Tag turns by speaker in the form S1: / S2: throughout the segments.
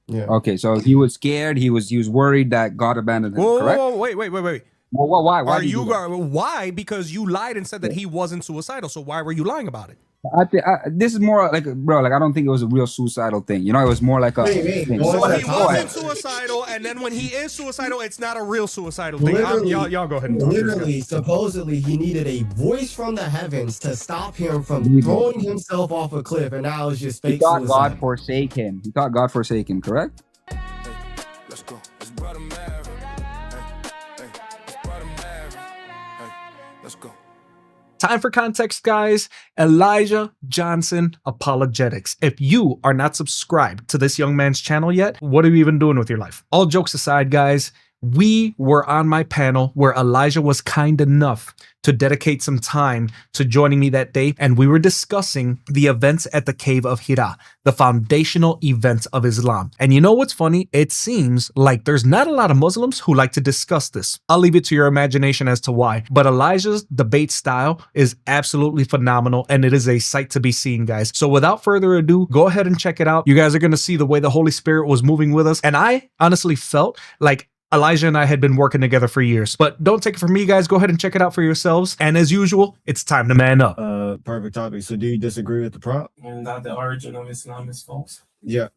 S1: Yeah.
S2: Okay, so he was scared. He was worried that God abandoned him. Correct?
S3: Whoa, wait.
S2: Well, why? Why
S3: Are
S2: did he
S3: you
S2: do that?
S3: why? Because you lied and said that he wasn't suicidal. So why were you lying about it?
S2: This is more like, bro. Like, I don't think it was a real suicidal thing. You know, it was more like a.
S1: What do you mean?
S2: Thing.
S1: Going
S3: So
S1: to
S3: he
S1: the top.
S3: wasn't suicidal, and then when he is suicidal, it's not a real suicidal thing.
S1: Literally,
S3: Y'all go ahead and talk.
S1: literally, supposedly, he needed a voice from the heavens to stop him from throwing himself off a cliff, and now it's just
S2: He
S1: fake
S2: thought
S1: suicide.
S2: God forsake him. He thought God forsake him. Correct?
S4: Let's go. It's brother Maverick. It's brother Maverick. Let's go.
S3: Time for context, guys. Elijah Johnson Apologetics. If you are not subscribed to this young man's channel yet, what are you even doing with your life? All jokes aside, guys, we were on my panel where Elijah was kind enough to dedicate some time to joining me that day, and we were discussing the events at the Cave of Hira, the foundational events of Islam. And you know what's funny? It seems like there's not a lot of Muslims who like to discuss this. I'll leave it to your imagination as to why. But Elijah's debate style is absolutely phenomenal, and it is a sight to be seen, guys. So without further ado, go ahead and check it out. You guys are going to see the way the Holy Spirit was moving with us. And I honestly felt like Elijah and I had been working together for years. But don't take it from me, guys. Go ahead and check it out for yourselves. And as usual, it's time to man up.
S1: Perfect topic. So do you disagree with the prompt?
S5: And that the origin of Islam is false.
S1: Yeah.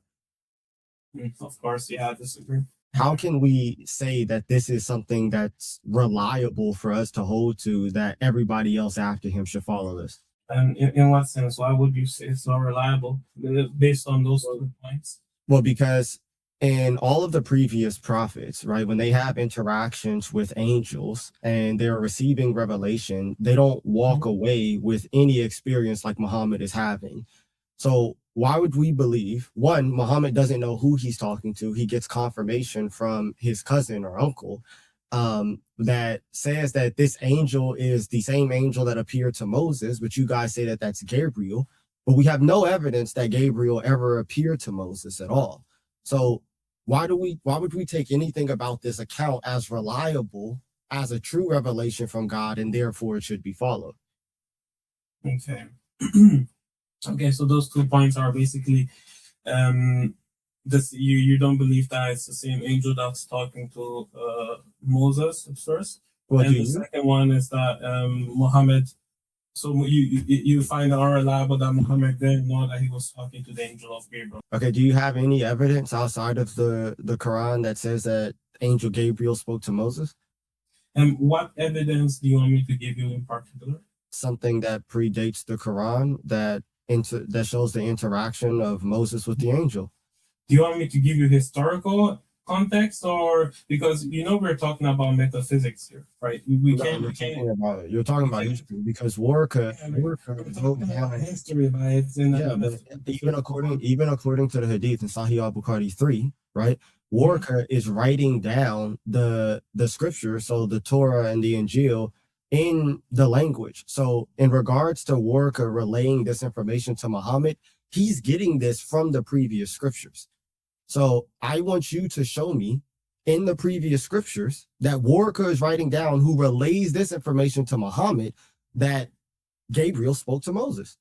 S5: Of course, yeah, I disagree.
S1: How can we say that this is something that's reliable for us to hold to, that everybody else after him should follow this?
S5: And in what sense? Why would you say it's not reliable based on those 2 points?
S1: Well, because in all of the previous prophets, right, when they have interactions with angels and they're receiving revelation, they don't walk away with any experience like Muhammad is having. So why would we believe, one, Muhammad doesn't know who he's talking to. He gets confirmation from his cousin or uncle that says that this angel is the same angel that appeared to Moses, but you guys say that that's Gabriel. But we have no evidence that Gabriel ever appeared to Moses at all. So why would we take anything about this account as reliable, as a true revelation from God, and therefore it should be followed?
S5: Okay. Okay, so those 2 points are basically this you don't believe that it's the same angel that's talking to Moses at first.
S1: Well,
S5: and the second one is that Muhammad, so you find it unreliable that Muhammad didn't know that he was talking to the angel of Gabriel.
S1: Okay, do you have any evidence outside of the Quran that says that angel Gabriel spoke to Moses?
S5: And what evidence do you want me to give you in particular?
S1: Something that predates the Quran that shows the interaction of Moses with the angel.
S5: Do you want me to give you historical context, or because we're talking about metaphysics here, right? You're
S1: talking about history, because Warka wrote down
S5: history by it.
S1: But even according to the Hadith in Sahih al-Bukhari 3, right? Warka is writing down the scripture, so the Torah and the Injil, in the language. So in regards to Warka relaying this information to Muhammad, he's getting this from the previous scriptures. So I want you to show me in the previous scriptures that Warka is writing down, who relays this information to Muhammad, that Gabriel spoke to Moses.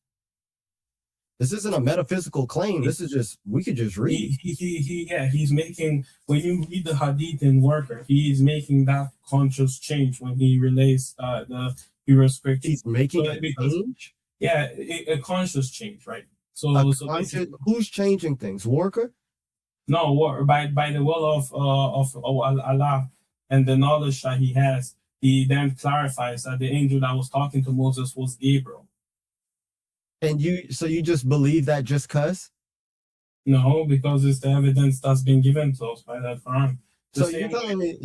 S1: This isn't a metaphysical claim. This is just, we could just read.
S5: He's making, when you read the Hadith in Warka, he is making that conscious change when he relays the Hebrew scripture.
S1: He's making a change?
S5: Yeah, a conscious change, right? So
S1: who's changing things? Warka?
S5: No, by the will of Allah and the knowledge that he has, he then clarifies that the angel that was talking to Moses was Gabriel.
S1: And you just believe that just cause?
S5: No, because it's the evidence that's been given to us by the Quran.
S1: So you're telling me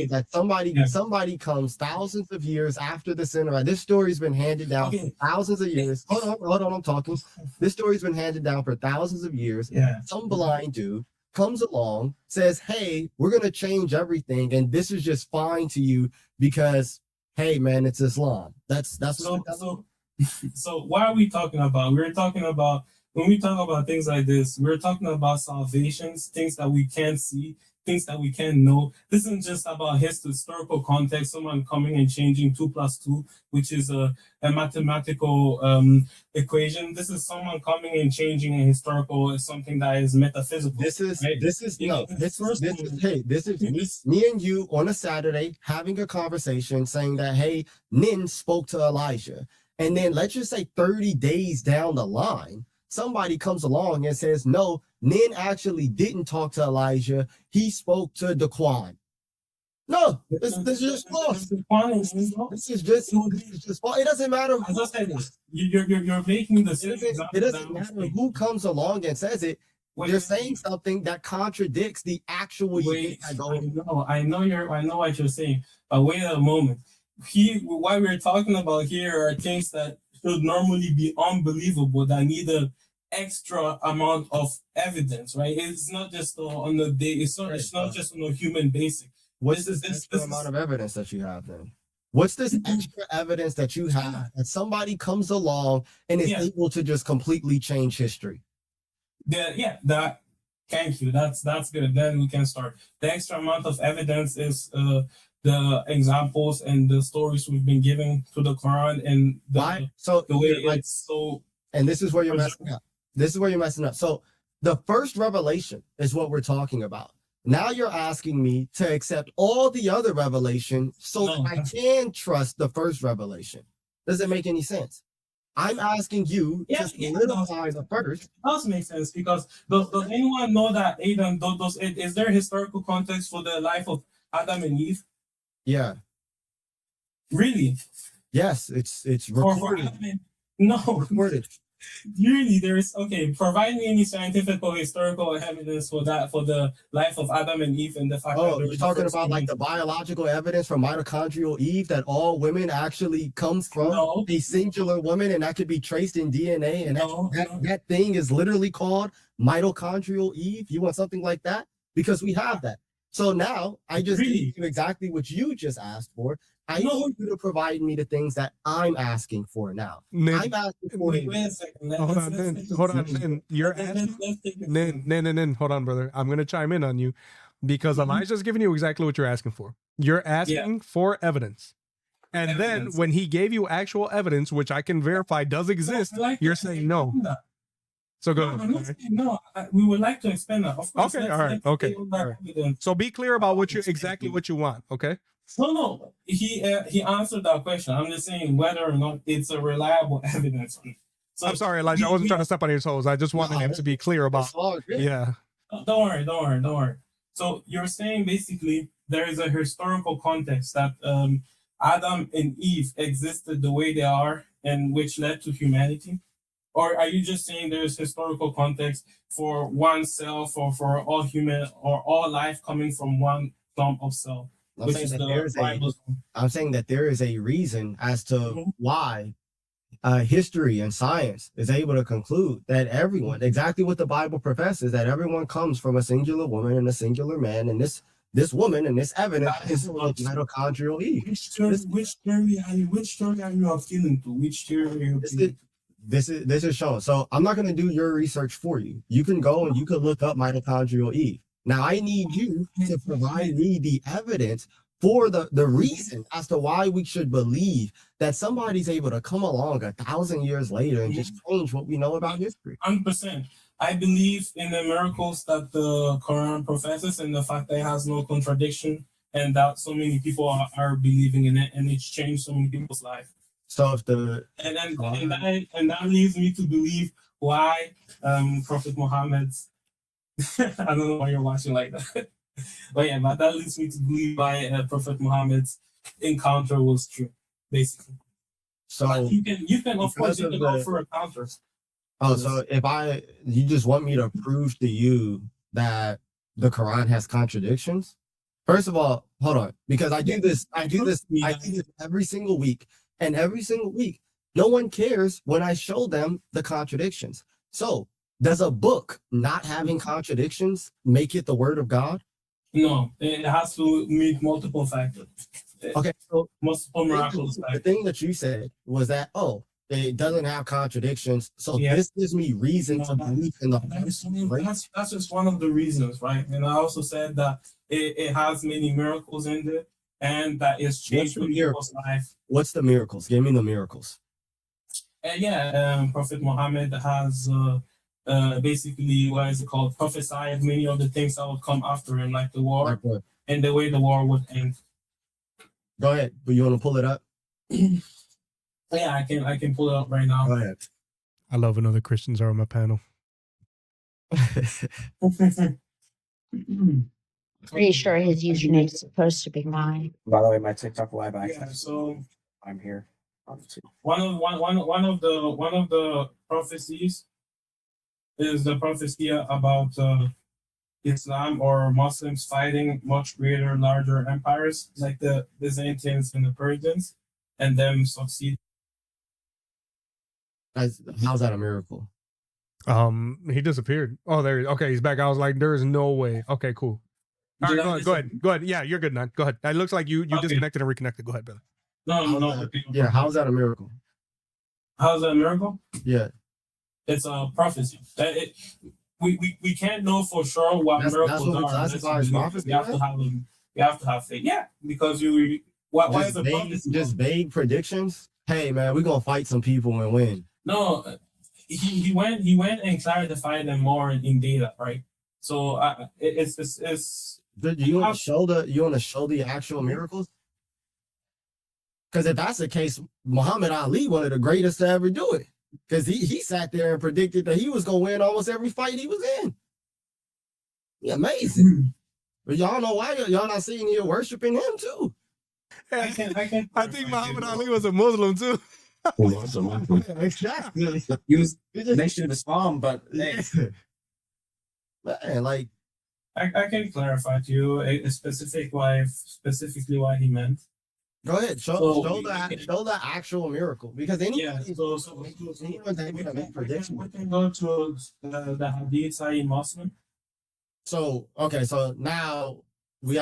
S1: that somebody comes thousands of years after the sinner. This story's been handed down for thousands of years. Hold on, I'm talking. This story's been handed down for thousands of years.
S5: Yeah.
S1: Some blind dude comes along, says, hey, we're going to change everything, and this is just fine to you because, hey, man, it's Islam. That's
S5: so what are we talking about? We're talking about when we talk about things like this, we're talking about salvations, things that we can't see, things that we can't know. This isn't just about historical context, someone coming and changing 2 plus 2, which is a mathematical equation. This is someone coming and changing a historical, something that is metaphysical.
S1: This is
S5: right?
S1: this is no this is me and you on a Saturday having a conversation saying that, hey, Nin spoke to Elijah, and then let's just say 30 days down the line, somebody comes along and says, no, Nin actually didn't talk to Elijah, he spoke to Daquan. No, this is just false. This is just false. It doesn't matter.
S5: As I said, you're making the same
S1: It doesn't matter who comes along and says it. You're saying something that contradicts the actual.
S5: I know what you're saying, but wait a moment. What we're talking about here are things that should normally be unbelievable, that need an extra amount of evidence, right? It's not just on the day. It's not just on a human basic.
S1: What's this extra amount of evidence that you have then? What's this extra evidence that you have that somebody comes along and is able to just completely change history?
S5: Thank you. That's good. Then we can start. The extra amount of evidence is the examples and the stories we've been giving to the Quran and the way it's so.
S1: And this is where you're messing up. This is where you're messing up. So the first revelation is what we're talking about. Now you're asking me to accept all the other revelation so that I can trust the first revelation. Does it make any sense? I'm asking you to solidify the first.
S5: It does make sense, because does anyone know that Adam, is there historical context for the life of Adam and Eve?
S1: Yeah.
S5: Really?
S1: Yes, it's recorded.
S5: No.
S1: Recorded.
S5: Really, provide me any scientific or historical evidence for the life of Adam and Eve and the fact that
S1: you're talking about like the biological evidence from mitochondrial Eve that all women actually come from a singular woman, and that could be traced in DNA, and that thing is literally called mitochondrial Eve. You want something like that? Because we have that. So now I just gave you exactly what you just asked for. I need you to provide me the things that I'm asking for now. I'm asking for.
S6: Wait a second. Hold on, Nin. You're asking. Nin. Hold on, brother. I'm gonna chime in on you because Elijah's giving you exactly what you're asking for. You're asking for evidence, and then when he gave you actual evidence, which I can verify does exist, you're saying no. So go ahead.
S5: We would like to expand that. Of course,
S6: okay, all right. Okay. All right. So be clear about what you want. Okay.
S5: No. He answered that question. I'm just saying whether or not it's a reliable evidence. So
S6: I'm sorry, Elijah. I wasn't trying to step on your toes. I just wanted him to be clear about. Yeah.
S5: Don't worry. So you're saying basically there is a historical context that Adam and Eve existed the way they are, and which led to humanity. Or are you just saying there's historical context for one self, or for all human or all life coming from one lump of self?
S1: I'm saying that there is a reason as to why history and science is able to conclude that everyone, exactly what the Bible professes, that everyone comes from a singular woman and a singular man, and this woman and this evidence is mitochondrial Eve.
S5: Which theory are you appealing to? Which theory are you appealing to?
S1: This is shown. So I'm not going to do your research for you. You can go and you can look up mitochondrial Eve. Now I need you to provide me the evidence for the reason as to why we should believe that somebody's able to come along 1,000 years later and just change what we know about history.
S5: 100%. I believe in the miracles that the Quran professes, and the fact that it has no contradiction, and that so many people are believing in it, and it's changed so many people's life.
S1: So if the
S5: and that leads me to believe why Prophet Muhammad's I don't know why you're watching like that, but that leads me to believe why Prophet Muhammad's encounter was true, basically.
S1: So
S5: but you can of course go for encounters.
S1: Oh, so you just want me to prove to you that the Quran has contradictions? First of all, hold on, because I do this every single week. And every single week, no one cares when I show them the contradictions. So, does a book not having contradictions make it the word of God?
S5: No, it has to meet multiple factors.
S1: Okay, so
S5: multiple miraculous
S1: the thing that you said was that, It doesn't have contradictions. So
S5: Yeah.
S1: this gives me reason to believe in the
S5: That's just one of the reasons, right? And I also said that it has many miracles in it, and that it's changed
S1: the
S5: people's life.
S1: What's the miracles? Give me the miracles.
S5: And Prophet Muhammad has basically, what is it called, prophesied many of the things that would come after him, like the war
S1: Like what?
S5: and the way the war would end.
S1: Go ahead. But you want to pull it up?
S5: Yeah, I can pull it up right now.
S1: Go ahead.
S6: I love when other Christians are on my panel.
S7: Pretty sure his username is supposed to be mine.
S2: By the way, my TikTok live
S5: Yeah,
S2: access.
S5: so
S2: I'm here.
S5: one of the prophecies is the prophecy about Islam or Muslims fighting much greater, larger empires like the Byzantines and the Persians, and them succeed.
S1: How's that a miracle?
S6: He disappeared. Oh, there. Okay, he's back. I was like, there's no way. Okay, cool. All right, go ahead. Yeah, you're good, man. Go ahead. It looks like you
S5: Okay.
S6: disconnected and reconnected. Go ahead, brother.
S5: No.
S1: Yeah, how's that a miracle?
S5: How's that a miracle?
S1: Yeah.
S5: It's a prophecy. We can't know for sure what
S1: That's
S5: miracles
S1: what we
S5: are.
S1: classify
S5: unless
S1: as
S5: you-
S1: prophecy,
S5: You have to
S1: right?
S5: have them. You have to have faith. Yeah, because why is a prophecy?
S1: Just vague predictions. Hey man, we're gonna fight some people and win.
S5: No, he went and clarified them more in data, right? So it's
S1: You want to show the actual miracles? Because if that's the case, Muhammad Ali, one of the greatest to ever do it, because he sat there and predicted that he was gonna win almost every fight he was in. Yeah, amazing. But y'all know why y'all not sitting here worshiping him too.
S5: I can
S6: I think Muhammad Ali was a Muslim too.
S1: Exactly.
S2: He was the nation of Islam, but hey,
S1: Man, like
S5: I can clarify to you specifically why he meant.
S1: go ahead, show the actual miracle because
S5: Yeah,
S1: anyone's able to make predictions.
S5: we can go to the Hadith Sahih Muslim.
S1: So okay, so now I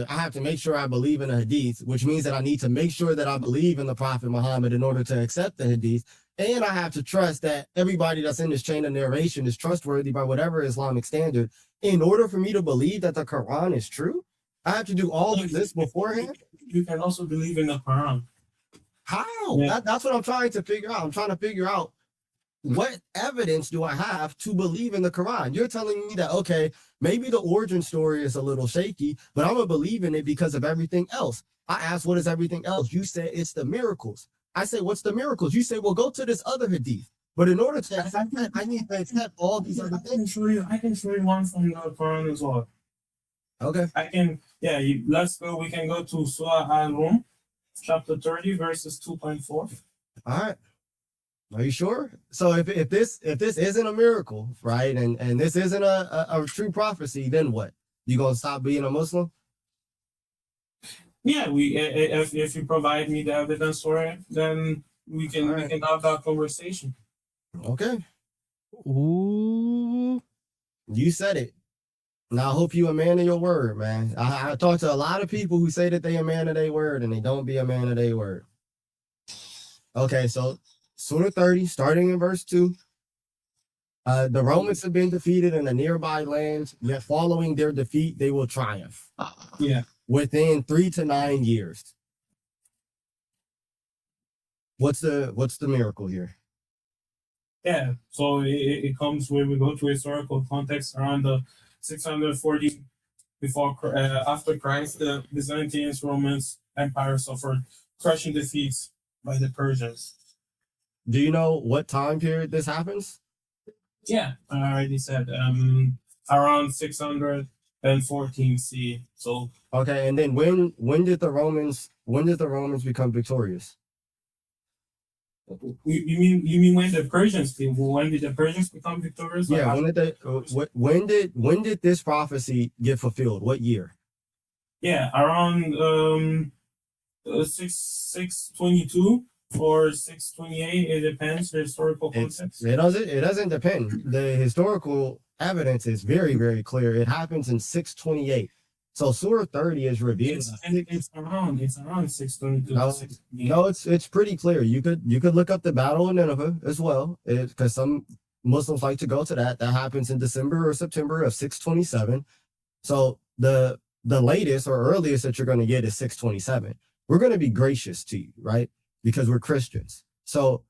S1: have to make sure I believe in the hadith, which means that I need to make sure that I believe in the Prophet Muhammad in order to accept the hadith. And I have to trust that everybody that's in this chain of narration is trustworthy by whatever Islamic standard. In order for me to believe that the Quran is true, I have to do all of this beforehand.
S5: You can also believe in the Quran.
S1: How?
S5: Yeah.
S1: That's what I'm trying to figure out. I'm trying to figure out what evidence do I have to believe in the Quran? You're telling me that, okay, maybe the origin story is a little shaky, but I'm going to believe in it because of everything else. I asked, what is everything else? You said it's the miracles. I say, what's the miracles? You say, well, go to this other hadith. But in order to accept that, I need to accept all these other things.
S5: I can show you one from the Quran as well.
S1: Okay.
S5: Let's go. We can go to Surah Al-Rum, chapter 30, verses 2.4.
S1: All right. Are you sure? So if this isn't a miracle, right, and this isn't a true prophecy, then what? You gonna stop being a Muslim?
S5: Yeah, if you provide me the evidence for it, then we can have that conversation.
S1: Okay.
S6: Ooh.
S1: You said it. Now I hope you a man of your word, man. I talk to a lot of people who say that they a man of their word and they don't be a man of their word. Okay, so Surah 30, starting in verse 2. The Romans have been defeated in the nearby lands, yet following their defeat, they will triumph.
S5: Yeah.
S1: Within 3 to 9 years. What's the miracle here?
S5: Yeah, so it comes when we go to historical context around the 640 after Christ, the Byzantines, Romans Empire suffered crushing defeats by the Persians.
S1: Do you know what time period this happens?
S5: Yeah, I already said around 614 C. So
S1: Okay, and then when did the Romans become victorious?
S5: you mean when the Persians when did the Persians become victorious?
S1: Yeah, when did this prophecy get fulfilled? What year?
S5: Yeah, around 622 or 628. It depends the historical context.
S1: It doesn't depend. The historical evidence is very, very clear. It happens in 628. So Surah 30 is revealed.
S5: It's around 622.
S1: No, it's pretty clear. You could look up the Battle of Nineveh as well, because some Muslims like to go to that. That happens in December or September of 627. So the latest or earliest that you're going to get is 627. We're going to be gracious to you, right? Because we're Christians. So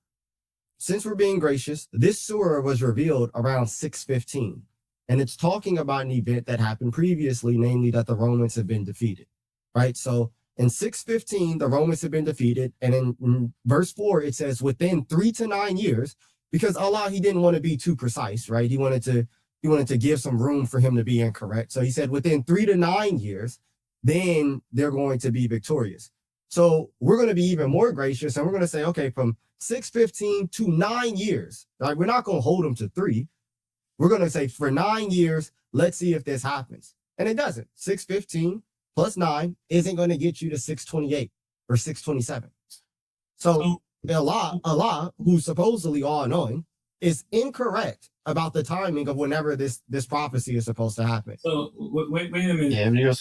S1: since we're being gracious, this surah was revealed around 615. And it's talking about an event that happened previously, namely that the Romans have been defeated, right? So in 615, the Romans have been defeated. And in verse 4, it says within 3 to 9 years, because Allah, he didn't want to be too precise, right? He wanted to give some room for him to be incorrect. So he said within 3 to 9 years, then they're going to be victorious. So we're going to be even more gracious. And we're going to say, okay, from 615 to 9 years, right? We're not going to hold them to 3. We're going to say for 9 years, let's see if this happens. And it doesn't. 615 plus 9 isn't going to get you to 628 or 627. So Allah, who's supposedly all-knowing, is incorrect about the timing of whenever this prophecy is supposed to happen.
S5: So wait a minute.
S8: Yeah,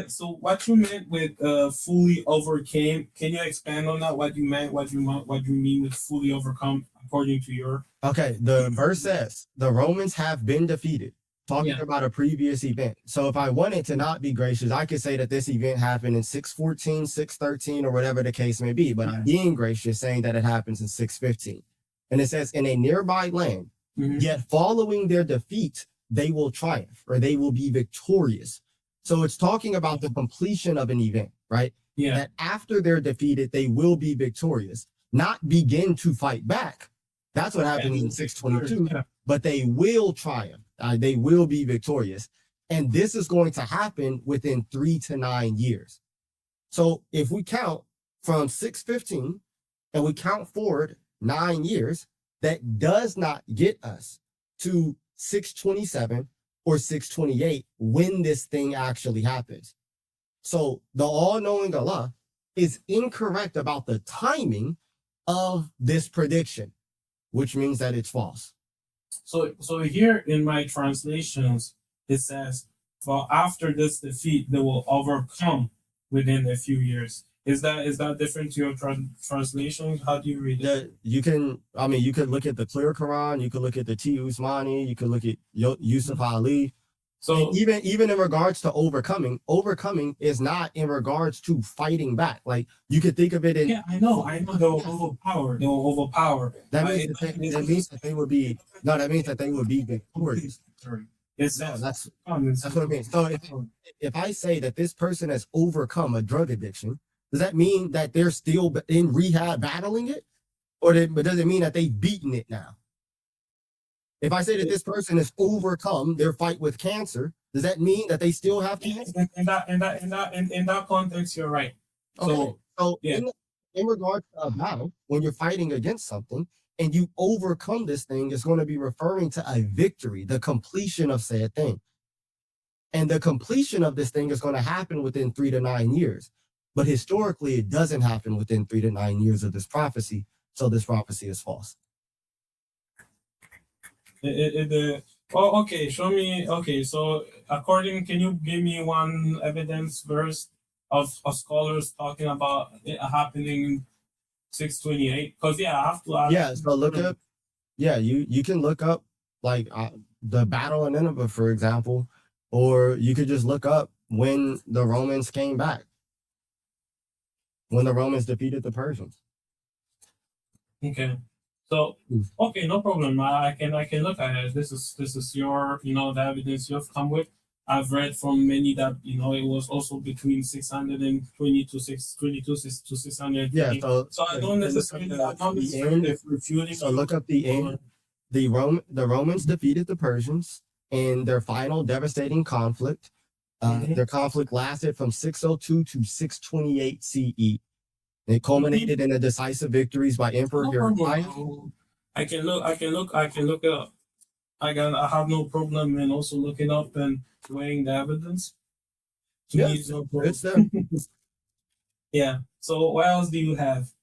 S5: So what you meant with fully overcame? Can you expand on that? What you meant? What you mean with fully overcome according to your?
S1: Okay, the verse says the Romans have been defeated, talking about a previous event. So if I wanted to not be gracious, I could say that this event happened in 614, 613, or whatever the case may be. But I'm being gracious, saying that it happens in 615. And it says, in a nearby land, yet following their defeat, they will triumph, or they will be victorious. So it's talking about the completion of an event, right?
S5: Yeah.
S1: That after they're defeated, they will be victorious, not begin to fight back. That's what happened in 622, but they will triumph. They will be victorious. And this is going to happen within 3 to 9 years. So if we count from 615 and we count forward 9 years, that does not get us to 627 or 628 when this thing actually happens. So the all-knowing Allah is incorrect about the timing of this prediction, which means that it's false.
S5: So here in my translations, it says, "For after this defeat, they will overcome within a few years." Is that different to your translation? How do you read it?
S1: You can look at the clear Quran, you can look at the T. Usmani, you can look at Yusuf Ali. So even in regards to overcoming is not in regards to fighting back. Like you could think of it in.
S5: Yeah, I know. They will overpower.
S1: That means that they would be victorious.
S5: That's
S1: what I mean. So if I say that this person has overcome a drug addiction, does that mean that they're still in rehab battling it? But does it mean that they've beaten it now? If I say that this person has overcome their fight with cancer, does that mean that they still have cancer?
S5: In that context, you're right.
S1: Okay. So in regards to a battle, when you're fighting against something and you overcome this thing, it's going to be referring to a victory, the completion of said thing. And the completion of this thing is going to happen within 3 to 9 years. But historically, it doesn't happen within 3 to 9 years of this prophecy. So this prophecy is false.
S5: Okay, show me. Okay, so can you give me one evidence verse of scholars talking about it happening in 628? Because I have to.
S1: So look up. Yeah, you can look up like the Battle of Nineveh, for example, or you could just look up when the Romans came back, when the Romans defeated the Persians.
S5: Okay. So no problem. I can look at it. This is your the evidence you've come with. I've read from many that it was also between 620 to 600.
S1: Yeah.
S5: So I don't necessarily refuting.
S1: So look up the end. The Romans defeated the Persians in their final devastating conflict. Their conflict lasted from 602 to 628 CE. It culminated in the decisive victories by Emperor Heraclius.
S5: I can look it up. I have no problem in also looking up and weighing the evidence.
S1: It's there.
S5: Yeah. So what else do you have?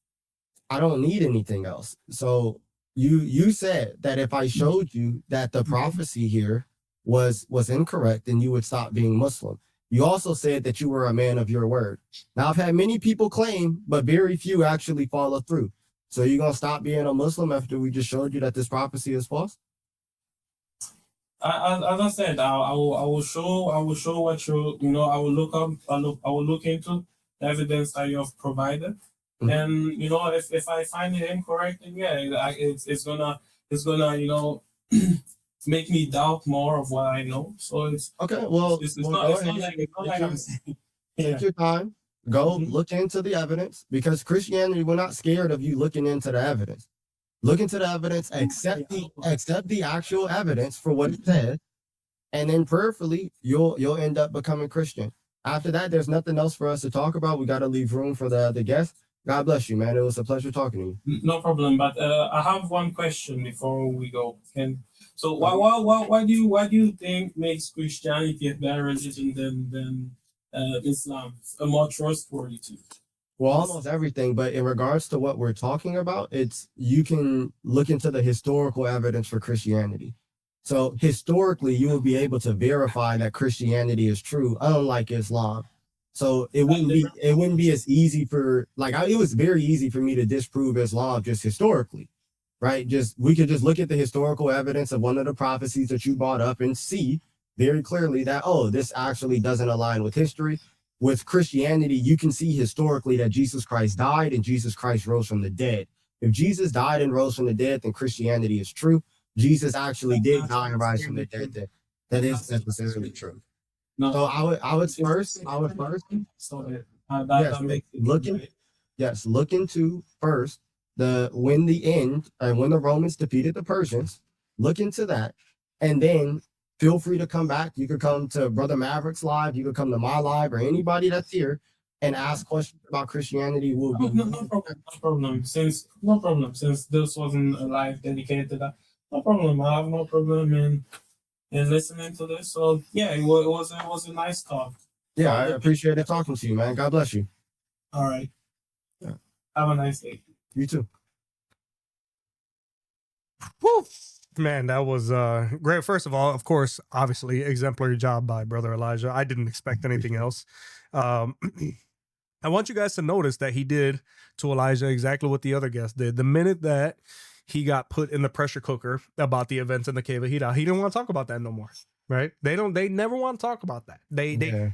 S1: I don't need anything else. So you said that if I showed you that the prophecy here was incorrect, then you would stop being Muslim. You also said that you were a man of your word. Now, I've had many people claim, but very few actually follow through. So you're going to stop being a Muslim after we just showed you that this prophecy is false?
S5: As I said, I will show what I will look up, I will look into the evidence that you have provided, and if I find it incorrect, then yeah, it's gonna make me doubt more of what I know. So it's
S1: okay. Well,
S5: it's
S1: well,
S5: not
S1: go
S5: it's not
S1: ahead.
S5: like I'm saying.
S1: Take your time. Go look into the evidence, because Christianity, we're not scared of you looking into the evidence. Look into the evidence, accept the actual evidence for what it says, and then prayerfully you'll end up becoming Christian. After that, there's nothing else for us to talk about. We got to leave room for the guests. God bless you, man. It was a pleasure talking to you.
S5: No problem. But I have one question before we go. So why do you think makes Christianity a better religion than Islam, a more trustworthy too?
S1: Well, almost everything, but in regards to what we're talking about, you can look into the historical evidence for Christianity. So historically, you will be able to verify that Christianity is true, unlike Islam. So it wouldn't be as easy for it was very easy for me to disprove Islam just historically, right? We could just look at the historical evidence of one of the prophecies that you brought up and see very clearly that, oh, this actually doesn't align with history. With Christianity, you can see historically that Jesus Christ died and Jesus Christ rose from the dead. If Jesus died and rose from the dead, then Christianity is true. Jesus actually did die and rise from the dead. That is necessarily true.
S5: No.
S1: So I would first look into first when the Romans defeated the Persians. Look into that, and then feel free to come back. You could come to Brother Maverick's live. You could come to my live, or anybody that's here, and ask questions about Christianity.
S5: No problem. Since this wasn't a live dedicated to that, no problem. I have no problem in listening to this. So yeah, it was a nice talk.
S1: Yeah, I appreciate it talking to you, man. God bless you.
S5: All right.
S1: Yeah.
S5: Have a nice day.
S1: You too.
S6: Woo! Man, that was great. First of all, of course, obviously, exemplary job by Brother Elijah. I didn't expect anything else. I want you guys to notice that he did to Elijah exactly what the other guest did. The minute that he got put in the pressure cooker about the events in the cave of Hira, he didn't want to talk about that no more. Right? They never want to talk about that. The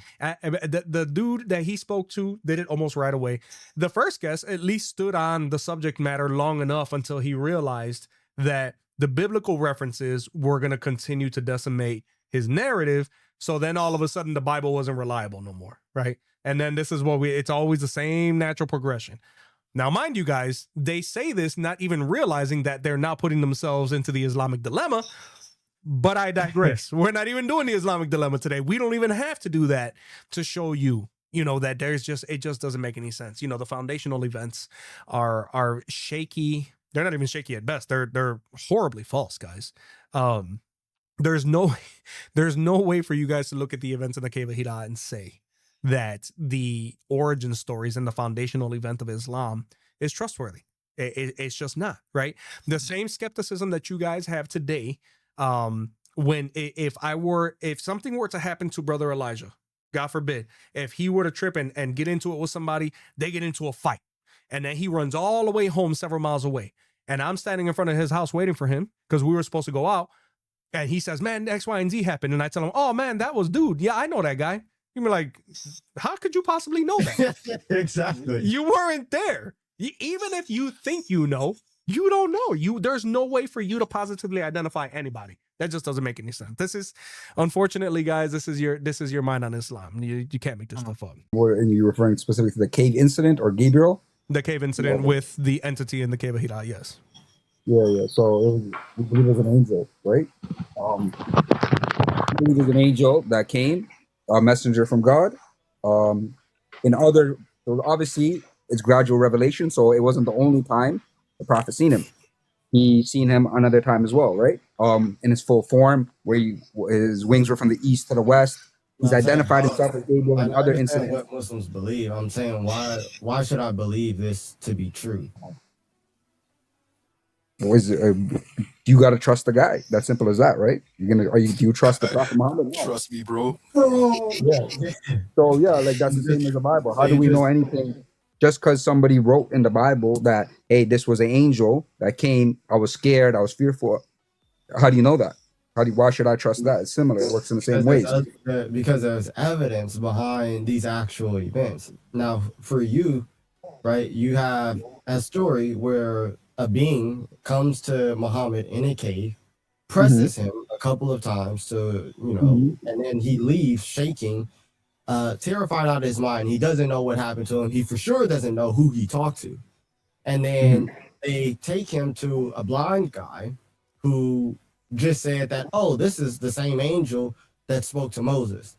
S6: dude that he spoke to did it almost right away. The first guest at least stood on the subject matter long enough until he realized that the biblical references were going to continue to decimate his narrative. So then all of a sudden the Bible wasn't reliable no more. Right? And then this is it's always the same natural progression. Now, mind you guys, they say this not even realizing that they're now putting themselves into the Islamic dilemma. But I digress. We're not even doing the Islamic dilemma today. We don't even have to do that to show you, that it just doesn't make any sense. The foundational events are shaky. They're not even shaky at best. They're horribly false, guys. There's no way for you guys to look at the events in the Cave of Hira and say that the origin stories and the foundational event of Islam is trustworthy. It's just not, right? The same skepticism that you guys have today. If something were to happen to Brother Elijah, God forbid, if he were to trip and get into it with somebody, they get into a fight, and then he runs all the way home several miles away, and I'm standing in front of his house waiting for him because we were supposed to go out, and he says, man, X, Y, and Z happened, and I tell him, oh man, that was dude. Yeah, I know that guy. You'd be like, how could you possibly know that?
S1: Exactly.
S6: You weren't there. Even if you think you know, you don't know. There's no way for you to positively identify anybody. That just doesn't make any sense. This is, unfortunately, guys, this is your mind on Islam. You can't make this stuff up.
S2: And you're referring specifically to the cave incident or Gabriel?
S6: The cave incident with the entity in the cave of Hira, yes.
S2: Yeah. So we believe it was an angel, right? We believe it was an angel that came, a messenger from God. So obviously, it's gradual revelation, so it wasn't the only time the prophet seen him. He seen him another time as well, right? In his full form, where his wings were from the east to the west. He's identified himself as Gabriel and other incidents.
S1: What Muslims believe. I'm saying, why should I believe this to be true?
S2: You got to trust the guy. That's simple as that, right? Do you trust the Prophet Muhammad? No.
S8: Trust me, bro.
S2: Yeah. So yeah, like that's the same as the Bible. How do we know anything? Just because somebody wrote in the Bible that, hey, this was an angel that came, I was scared, I was fearful. How do you know that? Why should I trust that? It's similar. It works in the same ways.
S1: Because there's evidence behind these actual events. Now, for you, right, you have a story where a being comes to Muhammad in a cave, presses him a couple of times to, and then he leaves shaking, terrified out of his mind. He doesn't know what happened to him. He for sure doesn't know who he talked to. And then they take him to a blind guy who just said that, oh, this is the same angel that spoke to Moses.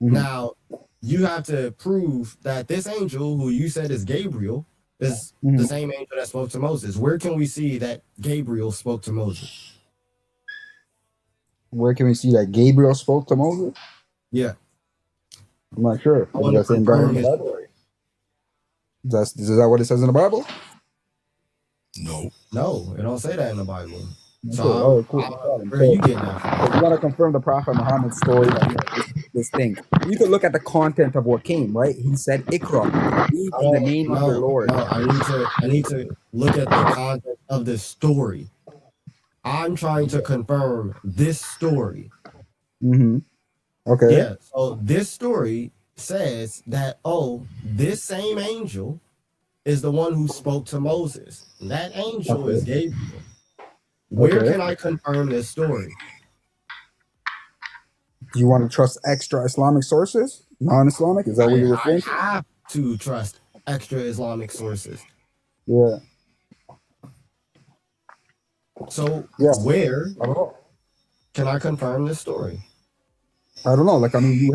S1: Now, you have to prove that this angel, who you said is Gabriel, is the same angel that spoke to Moses. Where can we see that Gabriel spoke to Moses?
S2: Where can we see that Gabriel spoke to Moses?
S1: Yeah.
S2: I'm not sure. Is that what it says in the Bible?
S8: No.
S1: No, it don't say that in the Bible.
S2: So,
S1: cool. Where are you getting that from?
S2: If you want to confirm the Prophet Muhammad's story, this thing, you can look at the content of what came, right? He said, Ikra, read in the name of your Lord.
S1: No, I need to look at the content of this story. I'm trying to confirm this story.
S2: Okay.
S1: Yeah, so this story says that, oh, this same angel is the one who spoke to Moses. That angel is Gabriel. Where can I confirm this story?
S2: Do you want to trust extra Islamic sources? Non-Islamic? Is that what you're referring to?
S1: I have to trust extra Islamic sources.
S2: Yeah.
S1: So where can I confirm this story?
S2: I don't know. Like, I mean,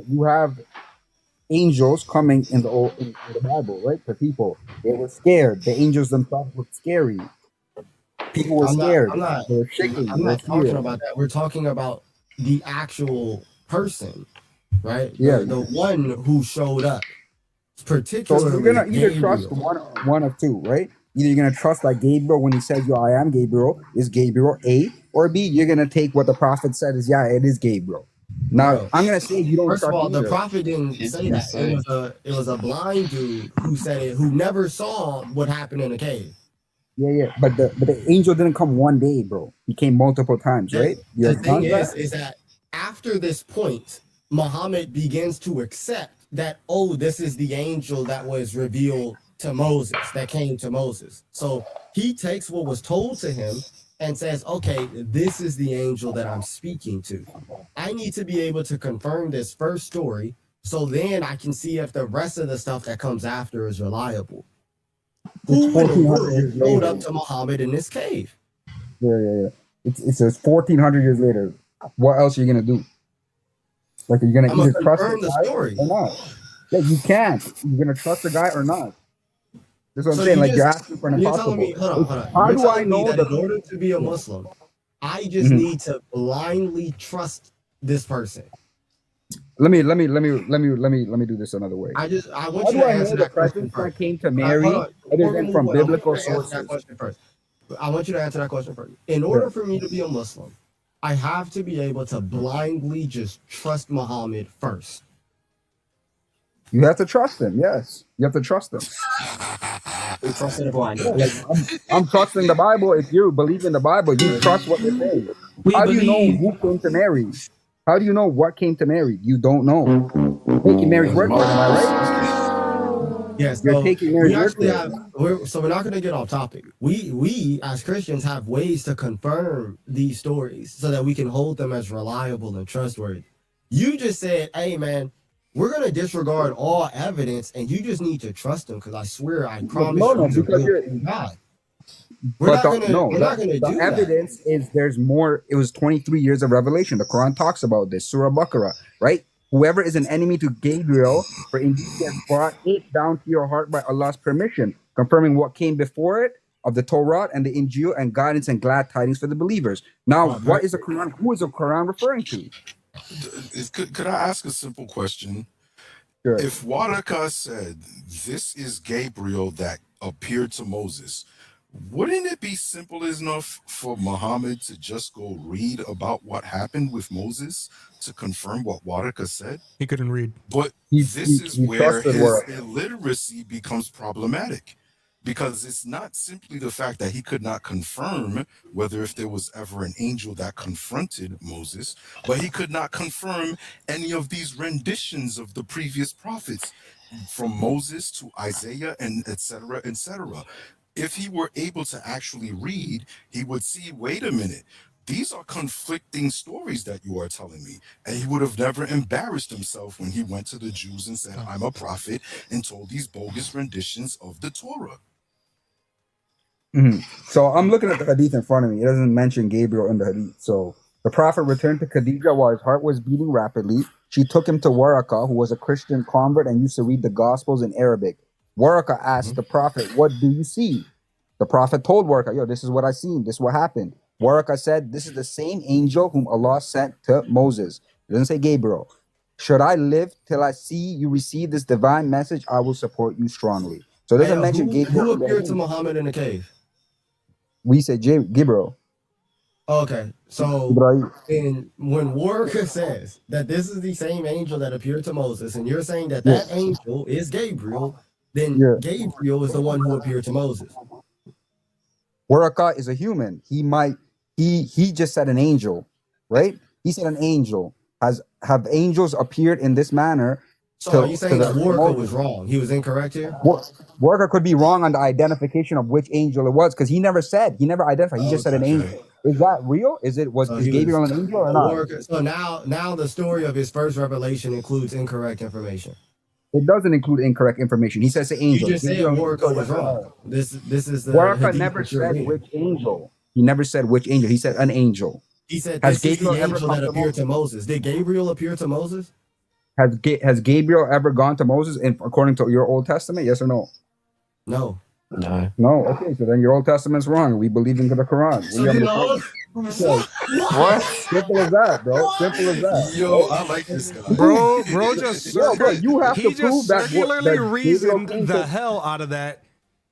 S2: you have angels coming in the Bible, right? The people, they were scared. The angels themselves were scary. People were scared. They were shaking.
S1: I'm not talking about that. We're talking about the actual person, right?
S2: Yeah.
S1: The one who showed up. Particularly,
S2: so you're gonna either trust one of two, right? Either you're gonna trust that Gabriel when he says, "Yo, I am Gabriel," is Gabriel A, or B, you're gonna take what the prophet said is, yeah, it is Gabriel. Now, I'm gonna say you don't.
S1: First of all,
S2: either.
S1: the prophet didn't say that. It was a blind dude who said it, who never saw what happened in the cave.
S2: Yeah. But the angel didn't come one day, bro. He came multiple times, right?
S1: The thing is that after this point, Muhammad begins to accept that, oh, this is the angel that was revealed to Moses, that came to Moses. So he takes what was told to him and says, okay, this is the angel that I'm speaking to. I need to be able to confirm this first story, so then I can see if the rest of the stuff that comes after is reliable. Who in the world showed up to Muhammad in this cave?
S2: Yeah. It says 1,400 years later. What else are you gonna do? Like, are you gonna either trust the story or not? Yeah, you can't. You're gonna trust the guy or not. That's what I'm saying. Like, you're asking for an impossible.
S1: Hold on.
S2: How do I know
S1: that in order to be a Muslim, I just need to blindly trust this person?
S2: Let me do this another way.
S1: I want you to answer that question first.
S2: Came to Mary other than from biblical sources.
S1: I want you to answer that question first. In order for me to be a Muslim, I have to be able to blindly just trust Muhammad first.
S2: You have to trust him. Yes, you have to trust him. I'm trusting the Bible. If you believe in the Bible, you trust what they're saying. How do you know who came to Mary? How do you know what came to Mary? You don't know. Taking Mary's word for it, am I right?
S1: Yes,
S2: you're taking Mary's word for it.
S1: So we're not going to get off topic. We as Christians have ways to confirm these stories so that we can hold them as reliable and trustworthy. You just said, hey, man, we're going to disregard all evidence and you just need to trust them because I swear, I promise you, because you're God. We're not going to do that.
S2: The evidence is there's more. It was 23 years of revelation. The Quran talks about this. Surah Baqarah, right? Whoever is an enemy to Gabriel, for indeed he has brought it down to your heart by Allah's permission, confirming what came before it of the Torah and the Injil and guidance and glad tidings for the believers. Now, what is the Quran? Who is the Quran referring to?
S8: Could I ask a simple question?
S2: Sure.
S8: If Waraka said, this is Gabriel that appeared to Moses, Wouldn't it be simple enough for Muhammad to just go read about what happened with Moses to confirm what Waraka said?
S6: He couldn't read.
S8: But
S2: He,
S8: this is
S2: he
S8: where
S2: trusted
S8: his
S2: Waraka.
S8: illiteracy becomes problematic. Because it's not simply the fact that he could not confirm whether if there was ever an angel that confronted Moses, but he could not confirm any of these renditions of the previous prophets, from Moses to Isaiah and etc., etc. If he were able to actually read, he would see, wait a minute, these are conflicting stories that you are telling me. And he would have never embarrassed himself when he went to the Jews and said, I'm a prophet, and told these bogus renditions of the Torah.
S2: So I'm looking at the hadith in front of me. It doesn't mention Gabriel in the hadith. So the prophet returned to Khadijah while his heart was beating rapidly. She took him to Waraka, who was a Christian convert and used to read the Gospels in Arabic. Waraka asked the prophet, what do you see? The prophet told Waraka, yo, this is what I seen. This is what happened. Waraka said, this is the same angel whom Allah sent to Moses. It doesn't say Gabriel. Should I live till I see you receive this divine message, I will support you strongly. So it doesn't mention Gabriel.
S1: Who appeared to Muhammad in the cave?
S2: We say Gabriel.
S1: Okay, so
S2: Ibrahim.
S1: when Waraka says that this is the same angel that appeared to Moses, and you're saying that that angel is Gabriel, then Gabriel is the one who appeared to Moses.
S2: Waraka is a human. He just said an angel, right? He said an angel. Have angels appeared in this manner?
S1: So are you saying that Waraka was wrong? He was incorrect here?
S2: Waraka could be wrong on the identification of which angel it was, because he never identified. He just said an angel. Is that real? Is Gabriel an angel or not?
S1: Waraka, so now the story of his first revelation includes incorrect information.
S2: It doesn't include incorrect information. He says the angel.
S1: You just said Waraka was wrong. This is the
S2: Waraka never said which angel. He never said which angel. He said an angel.
S1: He said this is the angel that appeared to Moses. Did Gabriel appear to Moses?
S2: Has Gabriel ever gone to Moses according to your Old Testament? Yes or no?
S1: No.
S2: No. Okay, so then your Old Testament's wrong. We believe in the Quran.
S1: What?
S2: Simple as that, bro. Simple as that.
S8: Yo, I like this guy.
S6: Bro just
S2: you have
S6: he
S2: to
S6: just
S2: prove that
S6: circularly
S2: that
S6: reasoned
S2: Gabriel
S6: the hell out of that.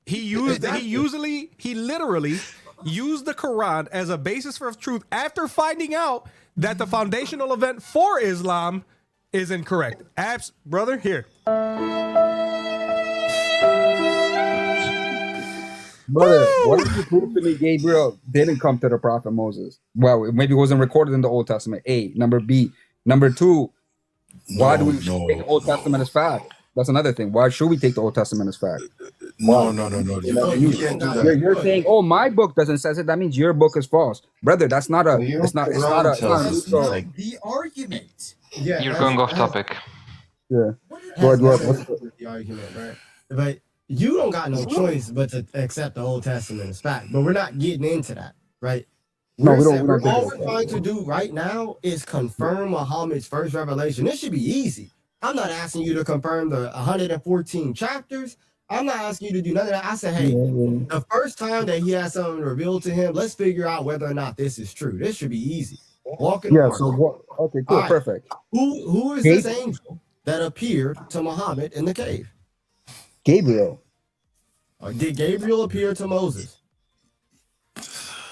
S6: He literally used the Quran as a basis for truth after finding out that the foundational event for Islam is incorrect. Brother, here.
S2: Brother, what did you prove to me Gabriel didn't come to the prophet Moses? Well, maybe it wasn't recorded in the Old Testament. A. Number B. Number two, why do we take the Old Testament as fact? That's another thing. Why should we take the Old Testament as fact?
S8: No. You can't do that.
S2: You're saying, oh, my book doesn't say it. That means your book is false. Brother, that's not a, it's not
S9: the argument.
S1: Yeah,
S10: You're going off topic.
S2: Yeah.
S1: What's the argument, right? But you don't got no choice but to accept the Old Testament as fact. But we're not getting into that, right?
S2: No, we don't.
S1: All we're trying to do right now is confirm Muhammad's first revelation. This should be easy. I'm not asking you to confirm the 114 chapters. I'm not asking you to do none of that. I said, hey, the first time that he had something revealed to him, let's figure out whether or not this is true. This should be easy. Walking.
S2: Yeah. So what? Okay. Cool. Right. Perfect.
S1: Who is this angel that appeared to Muhammad in the cave?
S2: Gabriel.
S1: Did Gabriel appear to Moses?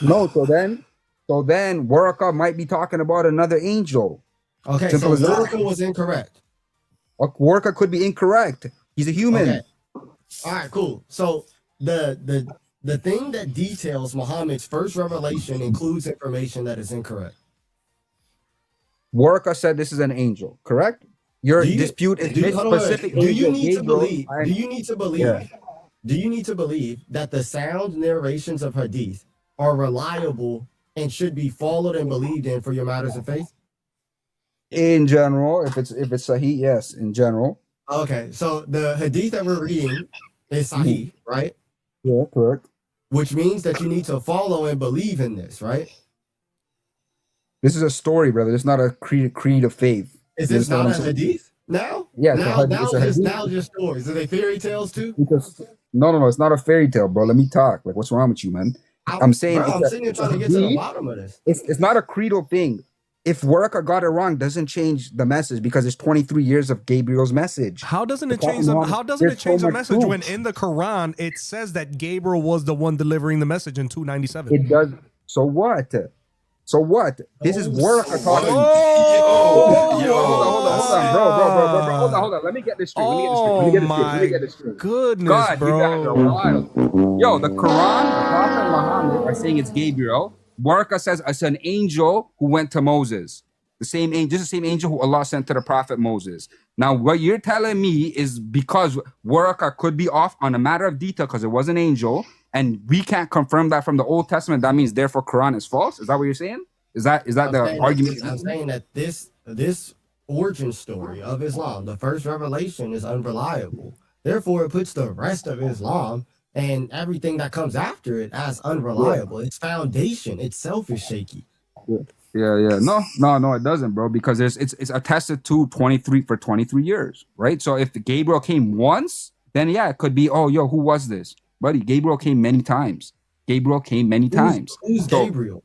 S2: No. So then Waraka might be talking about another angel.
S1: Okay. So Waraka was incorrect.
S2: Waraka could be incorrect. He's a human.
S1: Okay. All right. Cool. So the thing that details Muhammad's first revelation includes information that is incorrect.
S2: Waraka said this is an angel, correct? Your dispute is this specific angel.
S1: Do you need to believe that the sound narrations of hadith are reliable and should be followed and believed in for your matters of faith?
S2: In general, if it's sahih, yes, in general.
S1: Okay, so the hadith that we're reading is sahih, right?
S2: Yeah, correct.
S1: Which means that you need to follow and believe in this, right?
S2: This is a story, brother. It's not a creed of faith.
S1: Is this not a hadith now?
S2: Yeah,
S1: now just stories. Are they fairy tales too?
S2: Because no, it's not a fairy tale, bro. Let me talk. Like, what's wrong with you, man? I'm saying
S1: I'm sitting here trying to get to the bottom of this.
S2: It's not a creedal thing. if Waraka got it wrong, doesn't change the message because it's 23 years of Gabriel's message.
S6: How doesn't it
S2: The
S6: change?
S2: Prophet
S6: How doesn't it
S2: there's so
S6: change the
S2: much
S6: message when
S2: proof.
S6: in the Quran it says that Gabriel was the one delivering the message in 297?
S2: It does. So what? So what? This is Waraka talking.
S6: Oh,
S2: Hold on, bro. Hold on. Let me get this straight. Let me get this straight.
S6: Goodness,
S2: God,
S6: bro.
S2: you guys are wild. Yo, the Quran, the Prophet Muhammad are saying it's Gabriel. Waraka says it's an angel who went to Moses. The same angel, just the same angel who Allah sent to the Prophet Moses. Now, what you're telling me is because Waraka could be off on a matter of detail because it was an angel, and we can't confirm that from the Old Testament. That means therefore Quran is false. Is that what you're saying? Is that the argument?
S1: I'm saying that this origin story of Islam, the first revelation, is unreliable. Therefore, it puts the rest of Islam and everything that comes after it as unreliable. Its foundation itself is shaky.
S2: Yeah. No, it doesn't, bro, because it's attested to 23 years, right? So if Gabriel came once, then yeah, it could be, oh, yo, who was this? Buddy, Gabriel came many times.
S1: Who's
S2: So,
S1: Gabriel?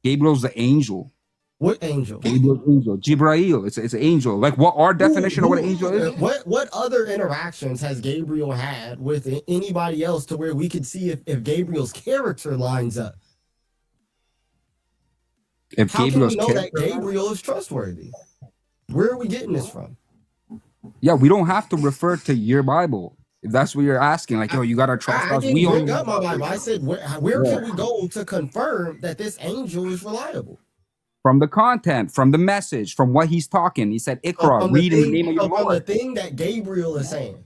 S2: Gabriel's the angel.
S1: What angel?
S2: Gabriel's angel. Jibrail. It's an angel. Like what our definition of what an angel is?
S1: What other interactions has Gabriel had with anybody else to where we could see if Gabriel's character lines up?
S2: If
S1: How
S2: Gabriel's
S1: can we know that
S2: character,
S1: Gabriel is trustworthy? Where are we getting this from?
S2: yeah, we don't have to refer to your Bible. If that's what you're asking, like, yo, you gotta trust
S1: I
S2: us.
S1: didn't
S2: We
S1: bring
S2: only
S1: up my Bible. I said, where can we go to confirm that this angel is reliable?
S2: from the content, from the message, from what he's talking. He said, Ikra, read in the name of your
S1: From the
S2: Lord.
S1: thing that Gabriel is saying.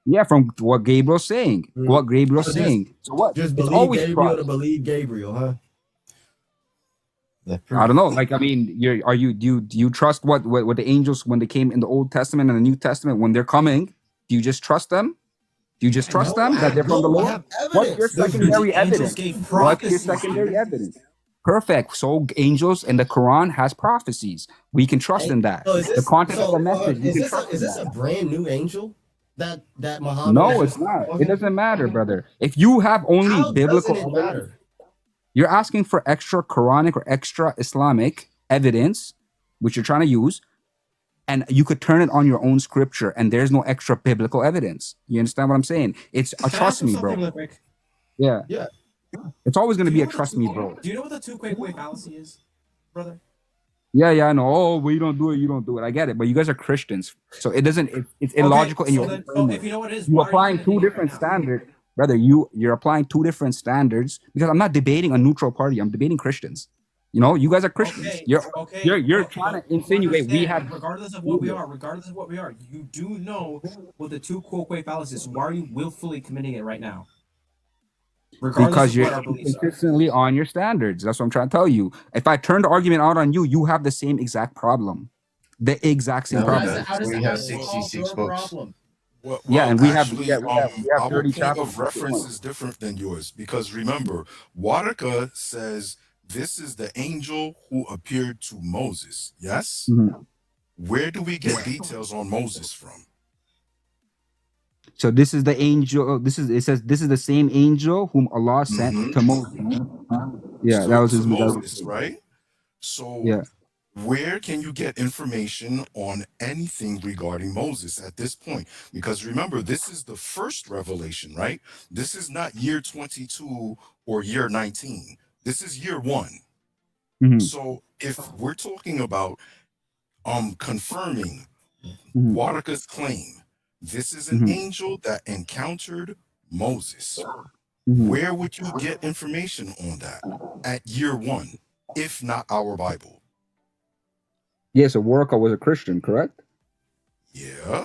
S2: Yeah, from what Gabriel's saying. What Gabriel's
S1: So
S2: saying. So what?
S1: Just
S2: It's
S1: believe
S2: always
S1: Gabriel
S2: trust.
S1: to believe Gabriel, huh?
S2: I don't know. Like, I mean, do you trust what the angels when they came in the Old Testament and the New Testament when they're coming? Do you just trust them? Do you just trust them that they're from the
S1: I
S2: Lord?
S1: have
S2: What's your
S1: evidence.
S2: secondary evidence? What's your secondary evidence? Perfect. So angels in the Quran has prophecies. We can trust in that.
S1: So is
S2: The
S1: this,
S2: content of
S1: so,
S2: the message. we
S1: is
S2: can
S1: this
S2: trust in
S1: a
S2: that.
S1: brand new angel that Muhammad?
S2: No,
S1: is
S2: it's not.
S1: talking?
S2: It doesn't matter, brother. If you have only
S1: How
S2: biblical
S1: doesn't it
S2: evidence,
S1: matter?
S2: you're asking for extra Quranic or extra Islamic evidence, which you're trying to use, and you could turn it on your own scripture, and there's no extra biblical evidence. You understand what I'm saying? It's a trust me, bro. Yeah.
S1: Yeah.
S2: It's always going to be a trust me, bro.
S10: Do you know what the two quick way fallacy is, brother?
S2: Yeah, I know. Oh, well, you don't do it. I get it. But you guys are Christians. So it doesn't, it's illogical in your own
S10: So
S2: framework.
S10: if you know what it is,
S2: You're
S10: why are you
S2: applying
S10: defending
S2: two
S10: it right
S2: different
S10: now?
S2: standards. Brother, you're applying two different standards because I'm not debating a neutral party. I'm debating Christians. You know, you guys are Christians.
S10: Okay,
S2: You're
S10: but
S2: trying to
S10: you
S2: insinuate we
S10: understand,
S2: have.
S10: regardless of what we are, you do know what the two quick way fallacies is. Why are you willfully committing it right now? Regardless
S2: Because
S10: of
S2: you're
S10: what our beliefs are.
S2: consistently on your standards. That's what I'm trying to tell you. If I turn the argument out on you, you have the same exact problem. The exact same problem.
S9: We have 66 books.
S8: Well,
S2: Yeah, and we have
S8: actually,
S2: we have
S8: our
S2: 30
S8: point
S2: chapters.
S8: of reference is different than yours because remember, Waraka says this is the angel who appeared to Moses. Yes?
S2: Mhm.
S8: Where do we get details on Moses from?
S2: So this is the angel. It says this is the same angel whom Allah sent
S8: Mhm.
S2: to Moses. Yeah,
S8: So
S2: that was
S8: to
S2: his
S8: Moses, right? So
S2: Yeah.
S8: where can you get information on anything regarding Moses at this point? Because remember, this is the first revelation, right? This is not year 22 or year 19. This is year 1.
S2: Mhm.
S8: So if we're talking about confirming
S2: Mhm.
S8: Waraka's claim, this is an
S2: Mhm.
S8: angel that encountered Moses.
S2: Mhm.
S8: Where would you get information on that at year 1, if not our Bible?
S2: Yeah, so Waraka was a Christian, correct?
S8: Yeah.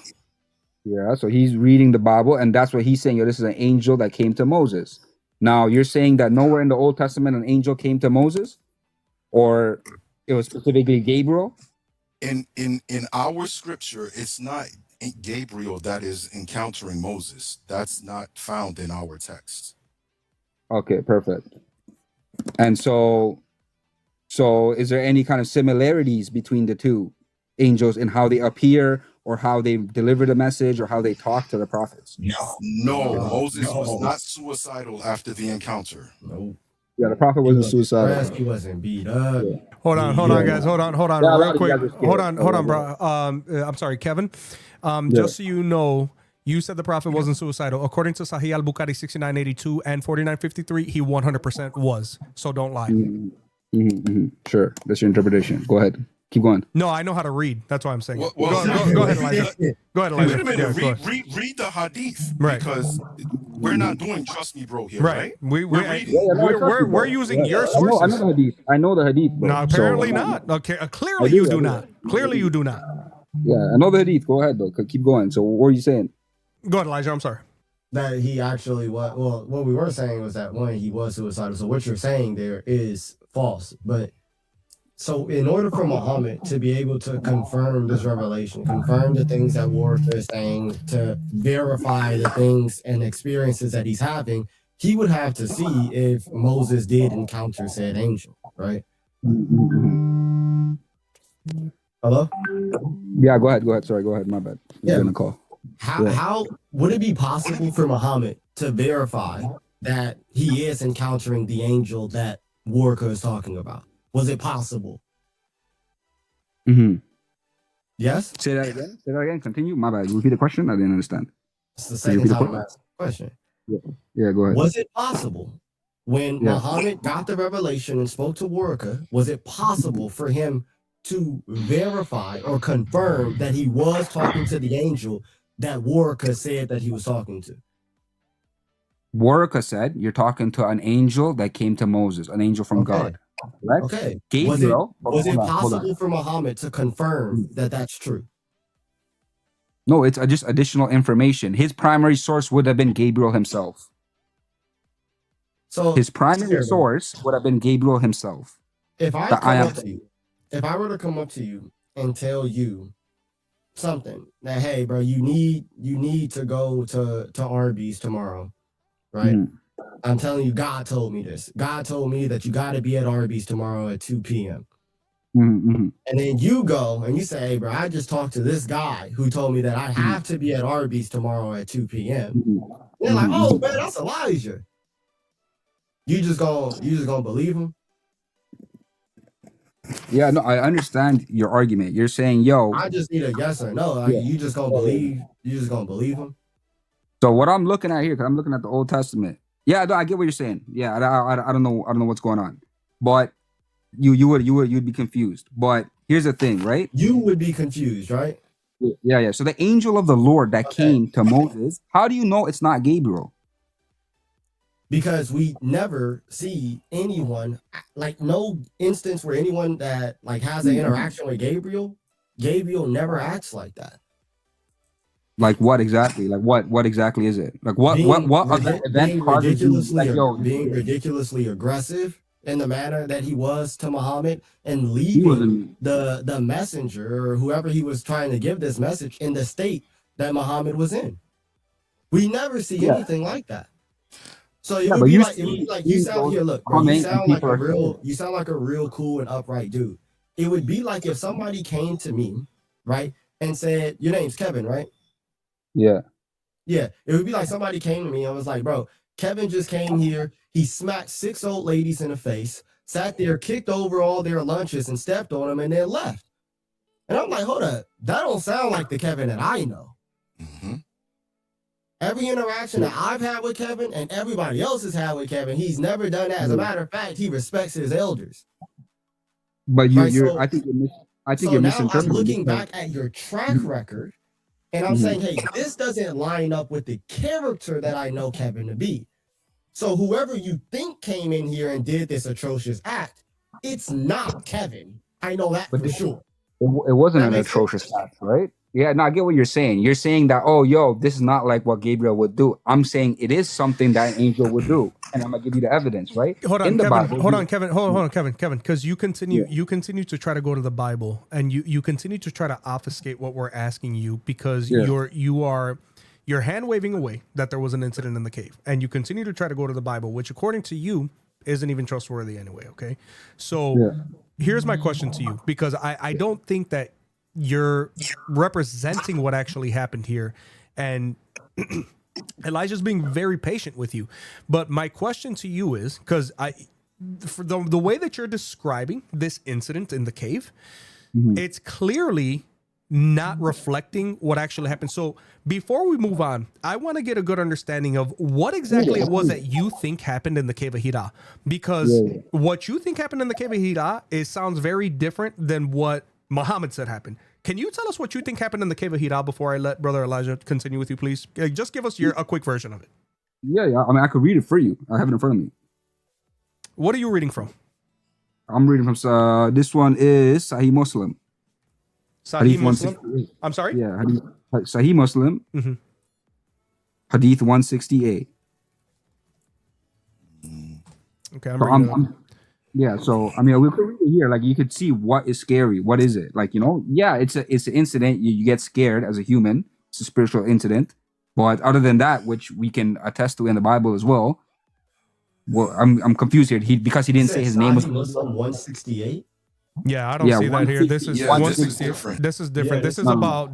S2: Yeah, so he's reading the Bible, and that's what he's saying. Yo, this is an angel that came to Moses. Now you're saying that nowhere in the Old Testament an angel came to Moses, or it was specifically Gabriel.
S8: In our scripture, it's not Gabriel that is encountering Moses. That's not found in our text.
S2: Okay, perfect. And so is there any kind of similarities between the two angels in how they appear, or how they deliver the message, or how they talk to the prophets?
S8: No, Moses was not suicidal after the encounter.
S1: No.
S2: Yeah, the prophet wasn't suicidal.
S1: He wasn't beat up.
S2: Yeah.
S6: Hold on, guys. Hold on,
S2: Yeah, a lot
S6: real
S2: of you
S6: quick.
S2: guys are scared.
S6: Hold on, bro. I'm sorry, Kevin. Just so you know, you said the prophet wasn't suicidal. According to Sahih al-Bukhari 6982 and 4953, he 100% was. So don't lie.
S2: Sure, that's your interpretation. Go ahead. Keep going.
S6: No, I know how to read. That's why I'm saying it.
S8: Well,
S6: Go ahead, Elijah. Go ahead, Elijah.
S8: Wait a minute.
S6: Yeah, go ahead.
S8: Read the hadith,
S6: Right.
S8: because we're not doing trust me, bro. Here,
S6: Right.
S8: right?
S6: We're
S8: reading.
S6: using your
S2: I
S6: sources.
S2: know the hadith. I know the hadith. Bro.
S6: No, apparently
S2: So,
S6: not. Okay, clearly you do not. Clearly you do not.
S2: Yeah, I know the hadith. Go ahead though. Keep going. So what were you saying?
S6: Go ahead, Elijah. I'm sorry.
S1: That he actually what we were saying was that one, he was suicidal. So what you're saying there is false. But so in order for Muhammad to be able to confirm this revelation, confirm the things that Warwick is saying, to verify the things and experiences that he's having, he would have to see if Moses did encounter said angel, right? Hello?
S2: Yeah, go ahead. Sorry, go ahead. My bad.
S1: Yeah.
S2: The call.
S1: How would it be possible for Muhammad to verify that he is encountering the angel that Warwick is talking about? Was it possible? Yes?
S2: Say that again. Say that again. Continue. My bad. Repeat the question. I didn't understand.
S1: It's the second time I'm asking the question.
S2: Yeah, go ahead.
S1: Was it possible when Muhammad got the revelation and spoke to Warwick, was it possible for him to verify or confirm that he was talking to the angel that Warwick said that he was talking to?
S2: Warwick said, you're talking to an angel that came to Moses, an angel from God. Right?
S1: Okay.
S2: Gabriel.
S1: Was it possible for Muhammad to confirm that that's true?
S2: No, it's just additional information. His primary source would have been Gabriel himself.
S1: So
S2: his primary source would have been Gabriel himself.
S1: If I were to come up to you and tell you something that, hey, bro, you need to go to Arby's tomorrow, right? I'm telling you, God told me this. God told me that you got to be at Arby's tomorrow at 2 p.m. And then you go and you say, hey, bro, I just talked to this guy who told me that I have to be at Arby's tomorrow at 2 p.m. They're like, oh, man, that's Elijah. You just gonna believe him?
S2: Yeah, no, I understand your argument. You're saying, yo,
S1: I just need a yes or no. Like, you just gonna believe him?
S2: So what I'm looking at here, because I'm looking at the Old Testament. Yeah, no, I get what you're saying. Yeah, I don't know what's going on, but you'd be confused. But here's the thing, right?
S1: You would be confused, right?
S2: Yeah. So the angel of the Lord that came to Moses, how do you know it's not Gabriel?
S1: Because we never see anyone, like no instance where anyone that like has an interaction with Gabriel never acts like that.
S2: Like what exactly? Like what exactly is it? Like what event causes you like,
S1: being ridiculously aggressive in the manner that he was to Muhammad and leaving the messenger or whoever he was trying to give this message in the state that Muhammad was in. We never see anything like that. So it would be like you sound here. Look, bro, you sound like a real cool and upright dude. It would be like if somebody came to me, right, and said, "Your name's Kevin, right?"
S2: Yeah.
S1: Yeah. It would be like somebody came to me and was like, "Bro, Kevin just came here. He smacked 6 old ladies in the face, sat there, kicked over all their lunches, and stepped on them, and then left." And I'm like, "Hold up, that don't sound like the Kevin that I know." Every interaction that I've had with Kevin and everybody else has had with Kevin, he's never done that. As a matter of fact, he respects his elders.
S2: But I think you're misinterpreting.
S1: I'm looking back at your track record, and I'm saying, hey, this doesn't line up with the character that I know Kevin to be. So whoever you think came in here and did this atrocious act, it's not Kevin. I know that for sure.
S2: It wasn't an atrocious act, right? Yeah, no, I get what you're saying. You're saying that, oh, yo, this is not like what Gabriel would do. I'm saying it is something that an angel would do, and I'm gonna give you the evidence, right?
S6: Hold on, Kevin, because you continue to try to go to the Bible, and you continue to try to obfuscate what we're asking you because you're hand waving away that there was an incident in the cave, and you continue to try to go to the Bible, which according to you isn't even trustworthy anyway. Okay, so here's my question to you, because I don't think that you're representing what actually happened here, and Elijah's being very patient with you. But my question to you is, because for the way that you're describing this incident in the cave,
S2: Mhm.
S6: it's clearly not reflecting what actually happened. So before we move on, I want to get a good understanding of what exactly it was that you think happened in the cave of Hira, because
S2: Yeah.
S6: what you think happened in the cave of Hira sounds very different than what Muhammad said happened. Can you tell us what you think happened in the cave of Hira before I let Brother Elijah continue with you, please? Just give us a quick version of it.
S2: Yeah, I mean, I could read it for you. I have it in front of me.
S6: What are you reading from?
S2: I'm reading from this one is Sahih Muslim.
S6: Sahih
S2: Hadith
S6: Muslim?
S2: 168.
S6: I'm sorry?
S2: Yeah, Sahih Muslim.
S6: Mhm.
S2: Hadith 168.
S6: Okay, I'm
S2: So
S6: bringing it up.
S2: yeah, so I mean, we could read it here. Like, you could see what is scary. What is it? Like, yeah, it's an incident. You get scared as a human. It's a spiritual incident. But other than that, which we can attest to in the Bible as well. Well, I'm confused here. Because he didn't say his name was
S1: Muslim 168.
S6: Yeah, I don't
S2: Yeah,
S6: see that here. This is
S8: Yeah, this is
S6: 160.
S8: different.
S6: This is different.
S1: Yeah,
S6: This is
S2: no.
S6: about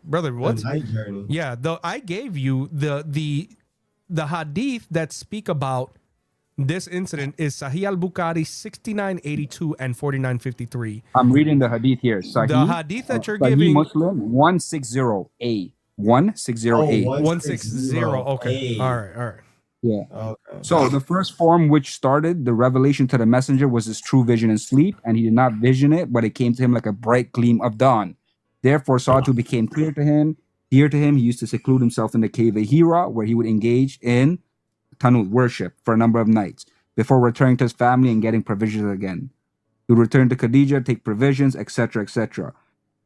S6: brother, what?
S1: The night journey.
S6: Yeah, I gave you the hadith that speak about this incident is Sahih al-Bukhari 6982 and 4953.
S2: I'm reading the hadith here. Sahih,
S6: The hadith that you're
S2: Sahih
S6: giving
S2: Muslim 160A. 160A.
S6: 160. Okay. All right.
S2: Yeah.
S1: Okay.
S2: So the first form which started the revelation to the messenger was his true vision in sleep, and he did not vision it, but it came to him like a bright gleam of dawn. Therefore, solitude became clear to him. Dear to him, he used to seclude himself in the cave of Hira, where he would engage in Tanut worship for a number of nights before returning to his family and getting provisions again. He would return to Khadijah, take provisions, etc., etc.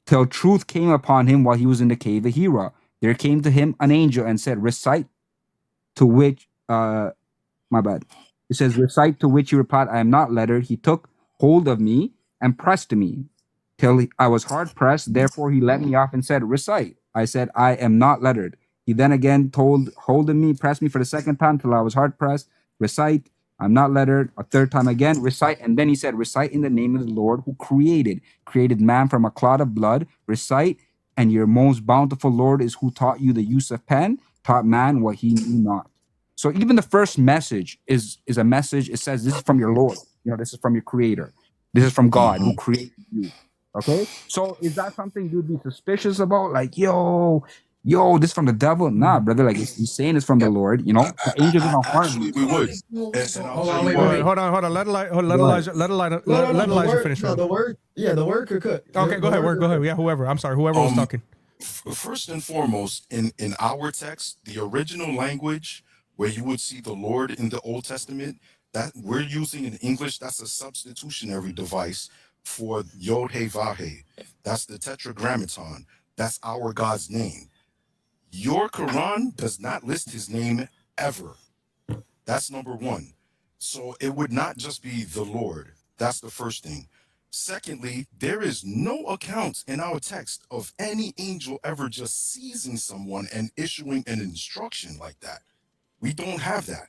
S2: Till truth came upon him while he was in the cave of Hira. There came to him an angel and said, recite, to which my bad. It says, recite, to which he replied, I am not lettered. He took hold of me and pressed me till I was hard pressed. Therefore, he let me off and said, recite. I said, I am not lettered. He then again hold of me, pressed me for the second time till I was hard pressed. Recite, I'm not lettered. A third time again, recite. And then he said, recite in the name of the Lord who created man from a clot of blood. Recite, and your most bountiful Lord is who taught you the use of pen, taught man what he knew not. So even the first message is a message. It says, this is from your Lord. This is from your creator. This is from God who created you. Okay? So is that something you'd be suspicious about? Like, yo, this from the devil? Nah, brother. Like, he's saying it's from the Lord. The angels don't harm
S8: Actually,
S2: you.
S8: we would. And I'll tell you
S6: All
S8: why.
S6: right, hold on. Let Elijah finish.
S1: The word could cut.
S6: Okay, go ahead. Yeah, whoever. I'm sorry, whoever was talking.
S8: First and foremost, in our text, the original language where you would see the Lord in the Old Testament, that we're using in English, that's a substitutionary device for Yod He Vav He. That's the Tetragrammaton. That's our God's name. Your Quran does not list his name ever. That's number one. So it would not just be the Lord. That's the first thing. Secondly, there is no account in our text of any angel ever just seizing someone and issuing an instruction like that. We don't have that.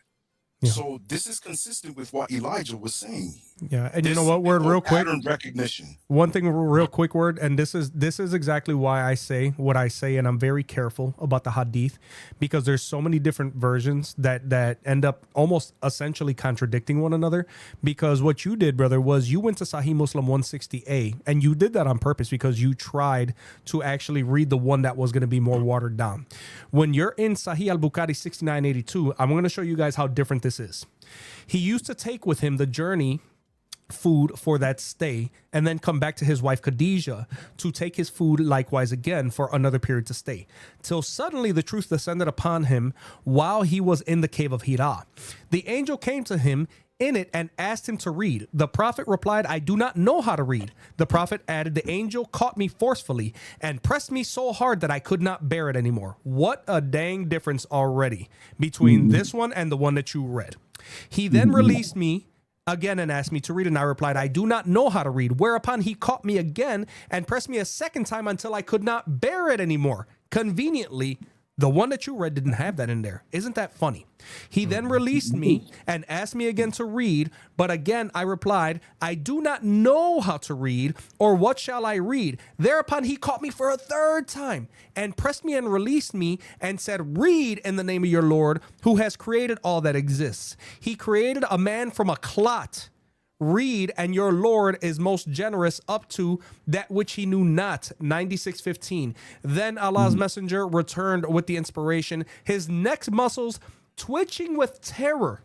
S6: Yeah.
S8: So this is consistent with what Elijah was saying.
S6: Yeah, and you
S8: This
S6: know what, word,
S8: no
S6: real quick.
S8: pattern recognition.
S6: One thing, real quick, word, and this is exactly why I say what I say, and I'm very careful about the hadith because there's so many different versions that end up almost essentially contradicting one another. Because what you did, brother, was you went to Sahih Muslim 160A, and you did that on purpose because you tried to actually read the one that was going to be more watered down. When you're in Sahih al-Bukhari 6982, I'm going to show you guys how different this is. He used to take with him the journey food for that stay and then come back to his wife Khadijah to take his food likewise again for another period to stay, till suddenly the truth descended upon him while he was in the cave of Hira. The angel came to him in it and asked him to read. The prophet replied, I do not know how to read. The prophet added, the angel caught me forcefully and pressed me so hard that I could not bear it anymore. What a dang difference already between this one and the one that you read. He then released me again and asked me to read, and I replied, I do not know how to read. Whereupon he caught me again and pressed me a second time until I could not bear it anymore. Conveniently,
S3: The one that you read didn't have that in there. Isn't that funny? He then released me and asked me again to read, but again I replied, I do not know how to read, or what shall I read? Thereupon he caught me for a third time and pressed me and released me and said, read in the name of your Lord, who has created all that exists. He created a man from a clot. Read, and your Lord is most generous up to that which he knew not. 96:15. Then Allah's messenger returned with the inspiration, his neck muscles twitching with terror,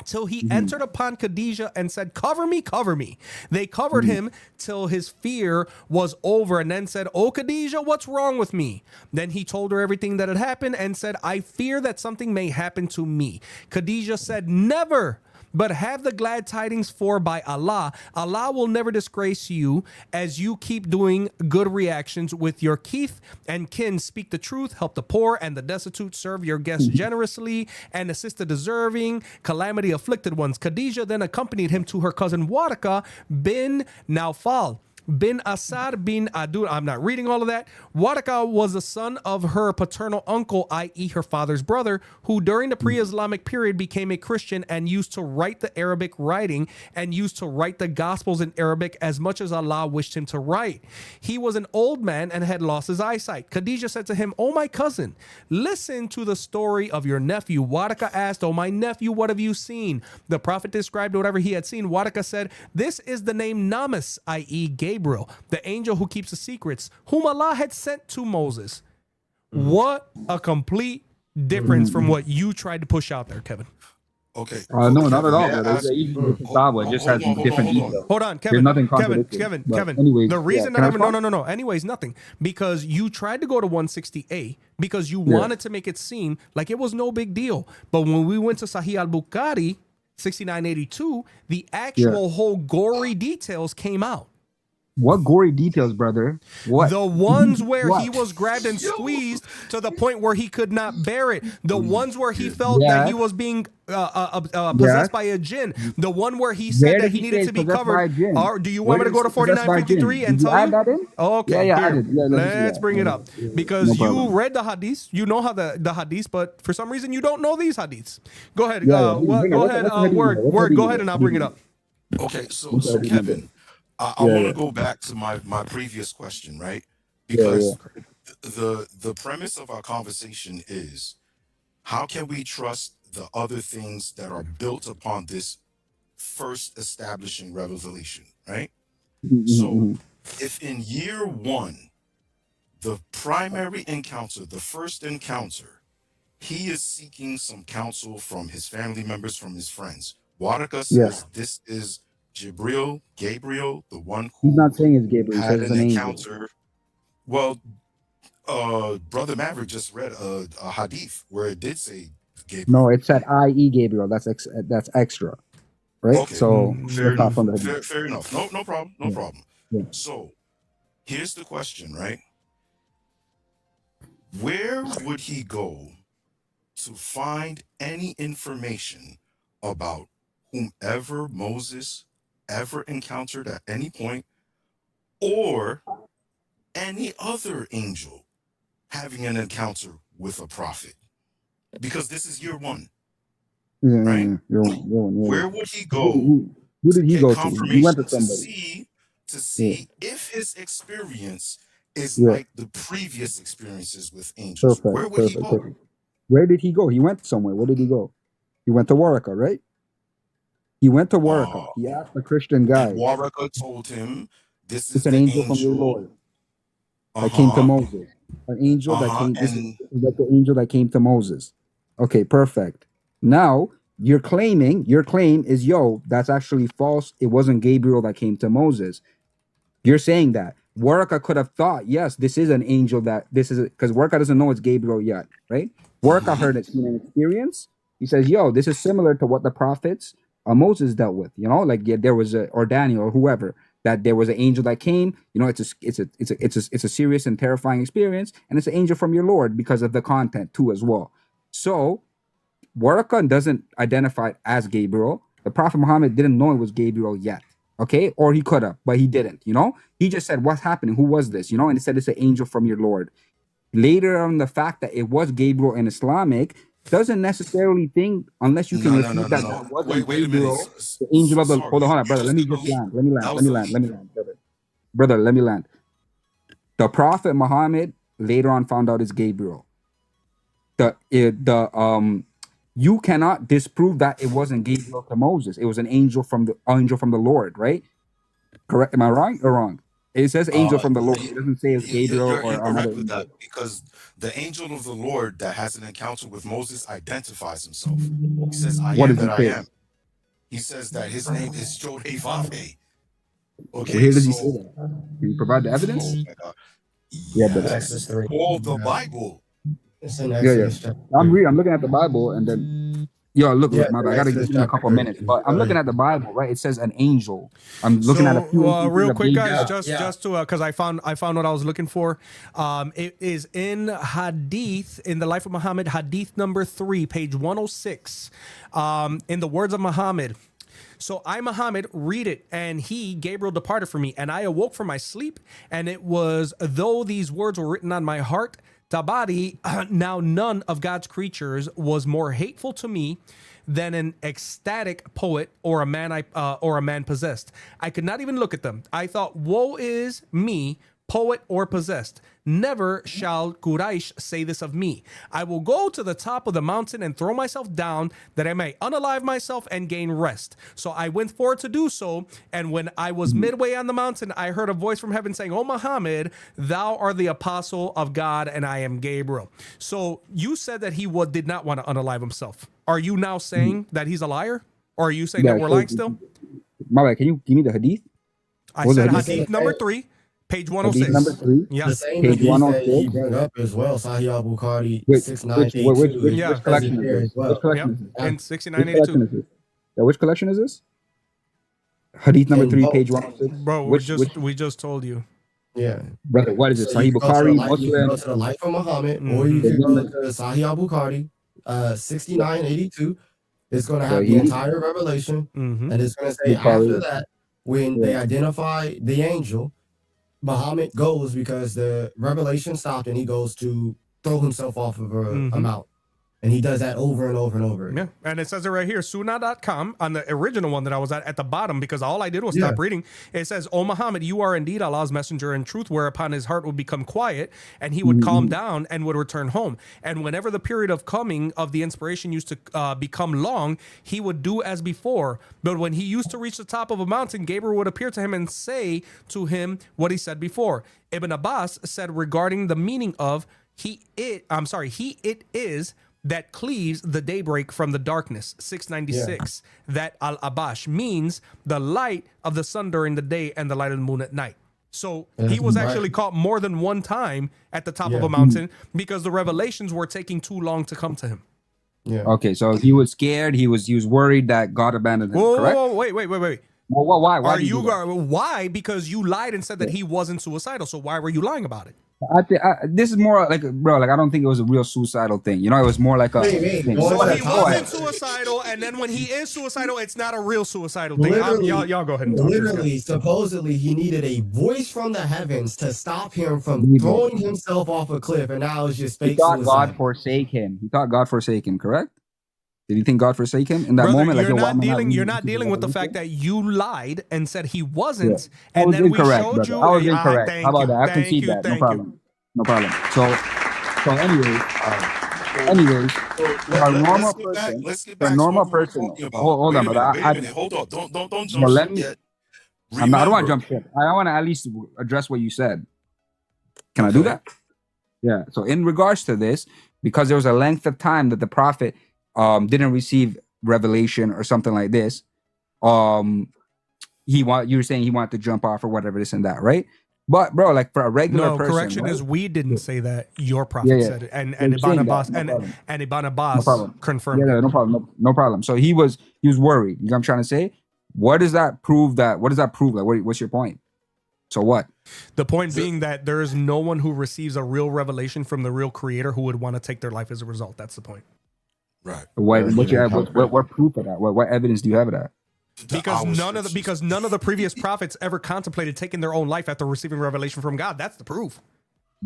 S3: till he entered upon Khadijah and said, cover me, cover me. They covered him till his fear was over, and then said, oh Khadijah, what's wrong with me? Then he told her everything that had happened and said, I fear that something may happen to me. Khadijah said, never. But have the glad tidings, for by Allah, Allah will never disgrace you as you keep doing good reactions with your kith and kin. Speak the truth, help the poor and the destitute, serve your guests generously, and assist the deserving, calamity afflicted ones. Khadijah then accompanied him to her cousin Waraka bin Naufal, bin Asad bin Adud. I'm not reading all of that. Waraka was the son of her paternal uncle, i.e. her father's brother, who during the pre-Islamic period became a Christian and used to write the Arabic writing and used to write the Gospels in Arabic as much as Allah wished him to write. He was an old man and had lost his eyesight. Khadijah said to him, oh my cousin, listen to the story of your nephew. Waraka asked, oh my nephew, what have you seen? The Prophet described whatever he had seen. Waraka said, this is the name Namas, i.e. Gabriel, the angel who keeps the secrets, whom Allah had sent to Moses. What a complete difference from what you tried to push out there, Kevin.
S8: Okay.
S2: No, not at all.
S8: May I
S2: Brother.
S8: ask-
S2: It just has different details.
S3: Hold on,
S2: There's
S3: Kevin.
S2: nothing
S3: Kevin.
S2: contradicting. But
S3: Kevin.
S2: anyways,
S3: The reason
S2: can I
S3: that
S2: respond?
S3: no. Anyways, nothing, because you tried to go to 160A because you wanted to make it seem like it was no big deal. But when we went to Sahih al-Bukhari 6982, the actual whole gory details came out.
S2: What gory details, brother? What?
S3: The ones where
S2: What?
S3: he was grabbed and squeezed to the point where he could not bear it. The ones where he felt that he was being possessed by a jinn. The one where he said
S2: Where
S3: that
S2: did
S3: he
S2: he
S3: needed
S2: say
S3: to be
S2: possessed by a
S3: covered.
S2: jinn?
S3: Or do you want me to go to
S2: Where is possessed by a jinn?
S3: 4953 and
S2: Did you
S3: tell
S2: add
S3: you?
S2: that in?
S3: Okay,
S2: Yeah, I
S3: here.
S2: did. Yeah, let me see
S3: Let's
S2: that.
S3: bring it up. Because
S2: No
S3: you
S2: problem.
S3: read the hadiths, you know how the hadiths, but for some reason you don't know these hadiths. Go ahead.
S2: Yeah, bring it.
S3: Go
S2: What's
S3: ahead.
S2: the hadith?
S3: Word.
S2: What's the
S3: Go
S2: hadith?
S3: ahead and I'll bring it up.
S8: Okay, so
S2: What's the hadith
S8: Kevin, I
S2: Yeah,
S8: want to
S2: yeah.
S8: go back to my previous question, right? Because the premise of our conversation is, how can we trust the other things that are built upon this first establishing revelation, right? So if in year one, the primary encounter, the first encounter, he is seeking some counsel from his family members, from his friends. Waraka says this is Gabriel, the one
S2: He's
S8: who
S2: not saying it's Gabriel. He
S8: had
S2: says it's
S8: an
S2: an angel.
S8: encounter. Well, Brother Maverick just read a hadith where it did say Gabriel.
S2: No, it said I.e. Gabriel. That's extra, right?
S8: Okay,
S2: So
S8: fair
S2: let's talk
S8: enough.
S2: from the hadith.
S8: Fair enough. No problem. No problem.
S2: Yeah.
S8: So here's the question, right? Where would he go to find any information about whomever Moses ever encountered at any point, or any other angel having an encounter with a prophet? Because this is year one, right?
S2: You're one.
S8: Where would he go
S2: Who did he
S8: get
S2: go to? He
S8: confirmation
S2: went to
S8: to
S2: somebody.
S8: see if his experience is like the previous experiences with angels?
S2: Perfect.
S8: Where would he go?
S2: Perfect. Where did he go? He went somewhere. Where did he go? He went to Waraka, right? He went to Waraka. He asked the Christian guy.
S8: And Waraka told him, "This is
S2: It's an
S8: the
S2: angel from your Lord that came to Moses. An angel that came. This is like the angel that came to Moses. Okay, perfect. Now your claim is, that's actually false. It wasn't Gabriel that came to Moses. You're saying that Waraka could have thought, yes, this is an angel because Waraka doesn't know it's Gabriel yet, right? Waraka heard it, seen an experience. He says, this is similar to what the prophets Moses dealt with. There was or Daniel or whoever, that there was an angel that came. It's a serious and terrifying experience, and it's an angel from your Lord because of the content too as well. So Waraka doesn't identify it as Gabriel. The Prophet Muhammad didn't know it was Gabriel yet. Okay, or he could have, but he didn't. He just said, "What's happening? Who was this?" And he said, "It's an angel from your Lord." later on the fact that it was Gabriel in Islamic doesn't necessarily think, unless you can refute that that wasn't
S8: Wait a minute.
S2: Gabriel, the angel of the.
S8: Sorry,
S2: Hold on,
S8: you
S2: brother. Let me
S8: just
S2: just land.
S8: that was
S2: Let me land, brother. Let me land. The Prophet Muhammad later on found out it's Gabriel. You cannot disprove that it wasn't Gabriel to Moses. It was an angel from the Lord, right? Correct? Am I right or wrong? It says angel from the Lord. It doesn't say it's Gabriel
S8: You're
S2: or another
S8: incorrect with
S2: angel.
S8: that, because the angel of the Lord that has an encounter with Moses identifies himself. He says, I
S2: What
S8: am
S2: does
S8: that
S2: he
S8: I
S2: say?
S8: am. He says that his name is Jodhevave. Okay,
S2: Where does he
S8: so
S2: say that? Can you provide the evidence?
S8: oh my God.
S2: Yeah, brother.
S1: Exodus 3.
S8: Well, the Bible.
S1: It's in
S2: Yeah.
S1: Exodus chapter
S2: I'm
S1: 3.
S2: looking at the Bible, and then look,
S1: Yeah,
S2: my bad. I
S1: in
S2: gotta
S1: Exodus
S2: give me a
S1: chapter
S2: couple
S1: 3.
S2: minutes, but I'm looking at the Bible, right? It says an angel. I'm looking at a few
S6: So
S2: instances
S6: real
S2: of
S6: quick,
S2: Gabriel.
S6: guys, just to because I found what I was looking for. It is in Hadith, in the Life of Muhammad, Hadith number 3, page 106. In the words of Muhammad. So I, Muhammad, read it, and he, Gabriel, departed from me, and I awoke from my sleep, and it was, though these words were written on my heart, Tabari, now none of God's creatures was more hateful to me than an ecstatic poet or a man possessed. I could not even look at them. I thought, woe is me, poet or possessed. Never shall Quraysh say this of me. I will go to the top of the mountain and throw myself down that I may unalive myself and gain rest. So I went forward to do so. And when I was midway on the mountain, I heard a voice from heaven saying, O Muhammad, thou art the apostle of God, and I am Gabriel. So you said that he did not want to unalive himself. Are you now saying that he's a liar? Or are you saying that we're lying still?
S2: My bad, can you give me the Hadith?
S6: I
S2: What was
S6: said
S2: the hadith?
S6: Hadith number 3, page
S2: Hadith
S6: 106.
S2: number 3.
S6: Yeah.
S1: The same
S2: Page
S1: hadith that he
S2: 106.
S1: brought up as well, Sahih al-Bukhari
S2: Which
S1: 6982.
S6: Yeah.
S2: collection is
S1: there
S2: this?
S1: as well.
S2: Which collection
S6: Yep.
S2: is this?
S6: And
S2: Which
S6: 6982.
S2: collection is this? Yeah, which collection is this? Hadith number
S1: In
S2: 3,
S1: both.
S2: page 106.
S6: Bro, we just told you.
S1: Yeah.
S2: Brother, what is it?
S1: So
S2: Sahih
S1: you can go to the
S2: Bukhari,
S1: life, you can go
S2: Muslim.
S1: to the Life of Muhammad, or you can go to Sahih al-Bukhari 6982. It's going to have the entire revelation, and it's going to say after that, when they identify the angel, Muhammad goes because the revelation stopped, and he goes to throw himself off of a mountain. And he does that over and over and over again.
S6: Yeah, and it says it right here, Sunnah.com, on the original one that I was at the bottom, because all I did was stop reading. It says, O Muhammad, you are indeed Allah's messenger in truth, whereupon his heart would become quiet, and he would calm down and would return home. And whenever the period of coming of the inspiration used to become long, he would do as before. But when he used to reach the top of a mountain, Gabriel would appear to him and say to him what he said before. Ibn Abbas said regarding the meaning of it is that cleaves the daybreak from the darkness, 696. That al-abash means the light of the sun during the day and the light of the moon at night. So he was actually caught more than one time at the top of a mountain because the revelations were taking too long to come to him.
S1: Yeah.
S2: Okay, so he was scared. He was worried that God abandoned him. Correct?
S6: Whoa, wait.
S2: Well, why?
S6: Are you why? Because you lied and said that he wasn't suicidal. So why were you lying about it?
S2: This is more like, bro, like I don't think it was a real suicidal thing. You know, it was more like a.
S6: So he wasn't suicidal, and then when he is suicidal, it's not a real suicidal thing. Y'all go ahead and talk.
S1: Literally, supposedly, he needed a voice from the heavens to stop him from throwing himself off a cliff, and now it's just fake
S2: He thought
S1: suicide.
S2: God forsake him. He thought God forsake him, correct? Did you think God forsake him in that
S6: Brother,
S2: moment?
S6: You're not dealing with the fact that you lied and said he wasn't,
S2: I
S6: and
S2: was
S6: then we
S2: incorrect,
S6: showed
S2: brother.
S6: you.
S2: I was incorrect.
S6: Thank
S2: How about
S6: you,
S2: that? I
S6: thank
S2: concede
S6: you,
S2: that. No
S6: thank
S2: problem.
S6: you.
S2: No problem. So anyways, for a normal person,
S8: Let's get
S2: for a
S8: back
S2: normal
S8: to what we were
S2: person.
S8: talking about.
S2: Hold on, brother.
S8: Wait a minute. Hold on. Don't jump
S2: Well,
S8: ship yet.
S2: I don't want to
S8: Remember,
S2: jump ship. I want to at least address what you said. Can I do that? Yeah. So in regards to this, because there was a length of time that the prophet didn't receive revelation or something like this, you were saying he wanted to jump off or whatever, this and that, right? But bro, like for a regular person,
S6: correction
S2: right?
S6: is we didn't say that. Your prophet said it, and
S2: You're
S6: Ibn
S2: saying
S6: Abbas
S2: that, no problem.
S6: and Ibn
S2: No
S6: Abbas
S2: problem.
S6: confirmed.
S2: Yeah, no problem. No problem. So he was worried. You know what I'm trying to say? What does that prove? Like, what's your point? So what?
S6: The point being that there is no one who receives a real revelation from the real creator who would want to take their life as a result. That's the point.
S8: Right.
S2: What proof of that? What evidence do you have of that?
S6: Because none of the previous prophets ever contemplated taking their own life after receiving revelation from God. That's the proof.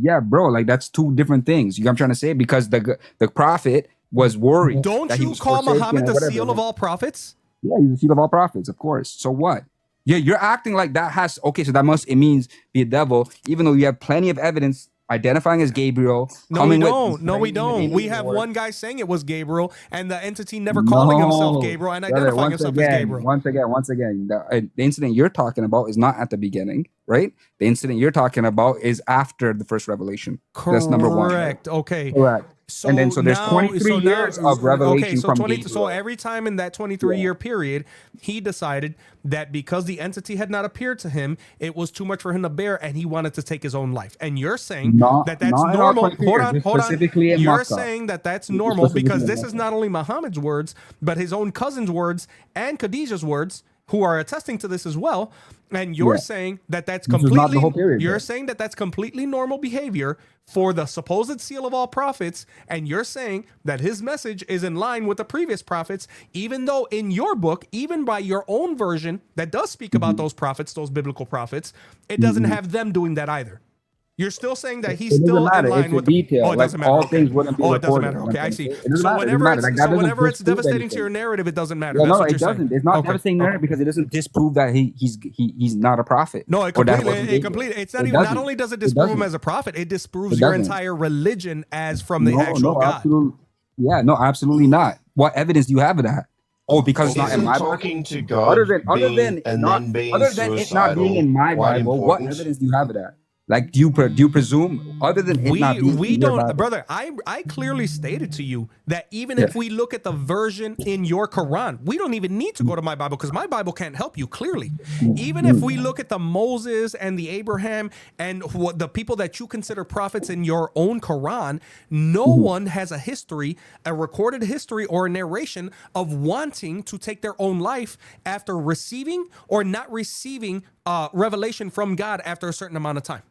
S2: Yeah, bro, like that's two different things. You know what I'm trying to say? Because the prophet was worried.
S3: Don't
S2: that he
S3: you
S2: was
S3: call
S2: forsaken
S3: Muhammad
S2: or
S3: the
S2: whatever.
S3: seal of all prophets?
S2: Yeah, he's the seal of all prophets, of course. So what? Yeah, you're acting like that has okay. So it means be a devil, even though you have plenty of evidence identifying as Gabriel.
S3: No, we
S2: coming with
S3: don't. No, we
S2: praying
S3: don't.
S2: and
S3: We
S2: naming
S3: have
S2: Lord.
S3: one guy saying it was Gabriel, and the entity never calling himself Gabriel and
S2: brother,
S3: identifying himself as Gabriel.
S2: Once again, the incident you're talking about is not at the beginning, right? The incident you're talking about is after the first revelation. That's number one.
S3: Correct. Okay.
S2: Correct.
S3: So
S2: And then so there's 23 years of revelation
S3: okay, so
S2: from
S3: 20
S2: Gabriel.
S3: so every time in that 23-year period, he decided that because the entity had not appeared to him, it was too much for him to bear, and he wanted to take his own life. And you're saying that that's
S2: not in all
S3: normal.
S2: 23
S3: Hold
S2: years,
S3: on,
S2: just
S3: hold on.
S2: specifically in
S3: You're
S2: Makkah.
S3: saying that that's
S2: Just
S3: normal
S2: specifically
S3: because
S2: in
S3: this is
S2: Makkah.
S3: not only Muhammad's words, but his own cousin's words and Khadijah's words, who are attesting to this as well. And you're saying that that's
S2: This is not the
S3: completely
S2: whole period,
S3: you're
S2: bro.
S3: saying that that's completely normal behavior for the supposed seal of all prophets, and you're saying that his message is in line with the previous prophets, even though in your book, even by your own version that does speak about those prophets, those biblical prophets, it doesn't have them doing that either. You're still saying that he's
S2: It doesn't
S3: still
S2: matter.
S3: in line
S2: It's
S3: with
S2: a detail.
S3: Oh, it
S2: Like,
S3: doesn't matter.
S2: all
S3: Okay.
S2: things wouldn't be
S3: Oh, it doesn't
S2: recorded.
S3: matter. Okay, I see.
S2: It doesn't
S3: So
S2: matter. It doesn't
S3: whenever
S2: matter.
S3: it's
S2: Like, that doesn't
S3: whenever it's
S2: disprove
S3: devastating to
S2: anything.
S3: your narrative, it doesn't matter.
S2: Yeah,
S3: That's
S2: no,
S3: what
S2: it
S3: you're saying.
S2: doesn't. It's not
S3: Okay.
S2: devastating narrative because it doesn't disprove that he's not a prophet.
S3: No, it
S2: or that
S3: completely.
S2: wasn't
S3: It
S2: Gabriel.
S3: completely. It's not
S2: It
S3: even. Not
S2: doesn't.
S3: only does it
S2: It
S3: disprove him
S2: doesn't.
S3: as a prophet, it disproves
S2: It
S3: your
S2: doesn't.
S3: entire religion as from the actual
S2: No,
S3: God.
S2: absolutely. Yeah, no, absolutely not. What evidence do you have of that? Oh, because it's not in
S9: Isn't
S2: my Bible.
S9: talking to God
S2: Other than
S9: being
S2: it not being in
S9: suicidal
S2: my
S9: quite
S2: Bible, what
S9: important?
S2: evidence do you have of that? Like, do you presume other than it not being
S3: We
S2: in your
S3: don't,
S2: Bible?
S3: brother. I clearly stated to you that even
S2: Yeah.
S3: if we look at the version in your Quran, we don't even need to go to my Bible because my Bible can't help you clearly. Even if we look at the Moses and the Abraham and what the people that you consider prophets in your own Quran, no one has a history, a recorded history or a narration of wanting to take their own life after receiving or not receiving revelation from God after a certain amount of time.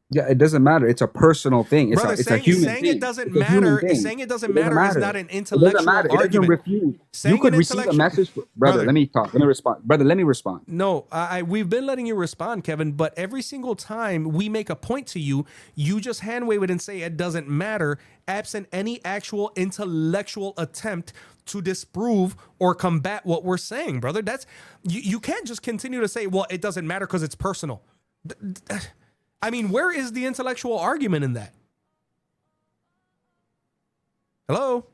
S2: Yeah, it doesn't matter. It's a personal thing. It's
S3: Brother,
S2: a human
S3: saying
S2: thing.
S3: it doesn't
S2: It's a human
S3: matter.
S2: thing.
S3: Saying it doesn't
S2: It doesn't
S3: matter is
S2: matter.
S3: not an
S2: It doesn't
S3: intellectual
S2: matter. It doesn't
S3: argument.
S2: refute.
S3: Saying
S2: You could
S3: an
S2: receive a
S3: intellectual-
S2: message. Brother, let me talk. Let me respond. Brother, let me respond.
S3: No, we've been letting you respond, Kevin, but every single time we make a point to you, you just hand wave it and say it doesn't matter, absent any actual intellectual attempt to disprove or combat what we're saying, brother. That's you can't just continue to say, well, it doesn't matter because it's personal. I mean, where is the intellectual argument in that? Hello?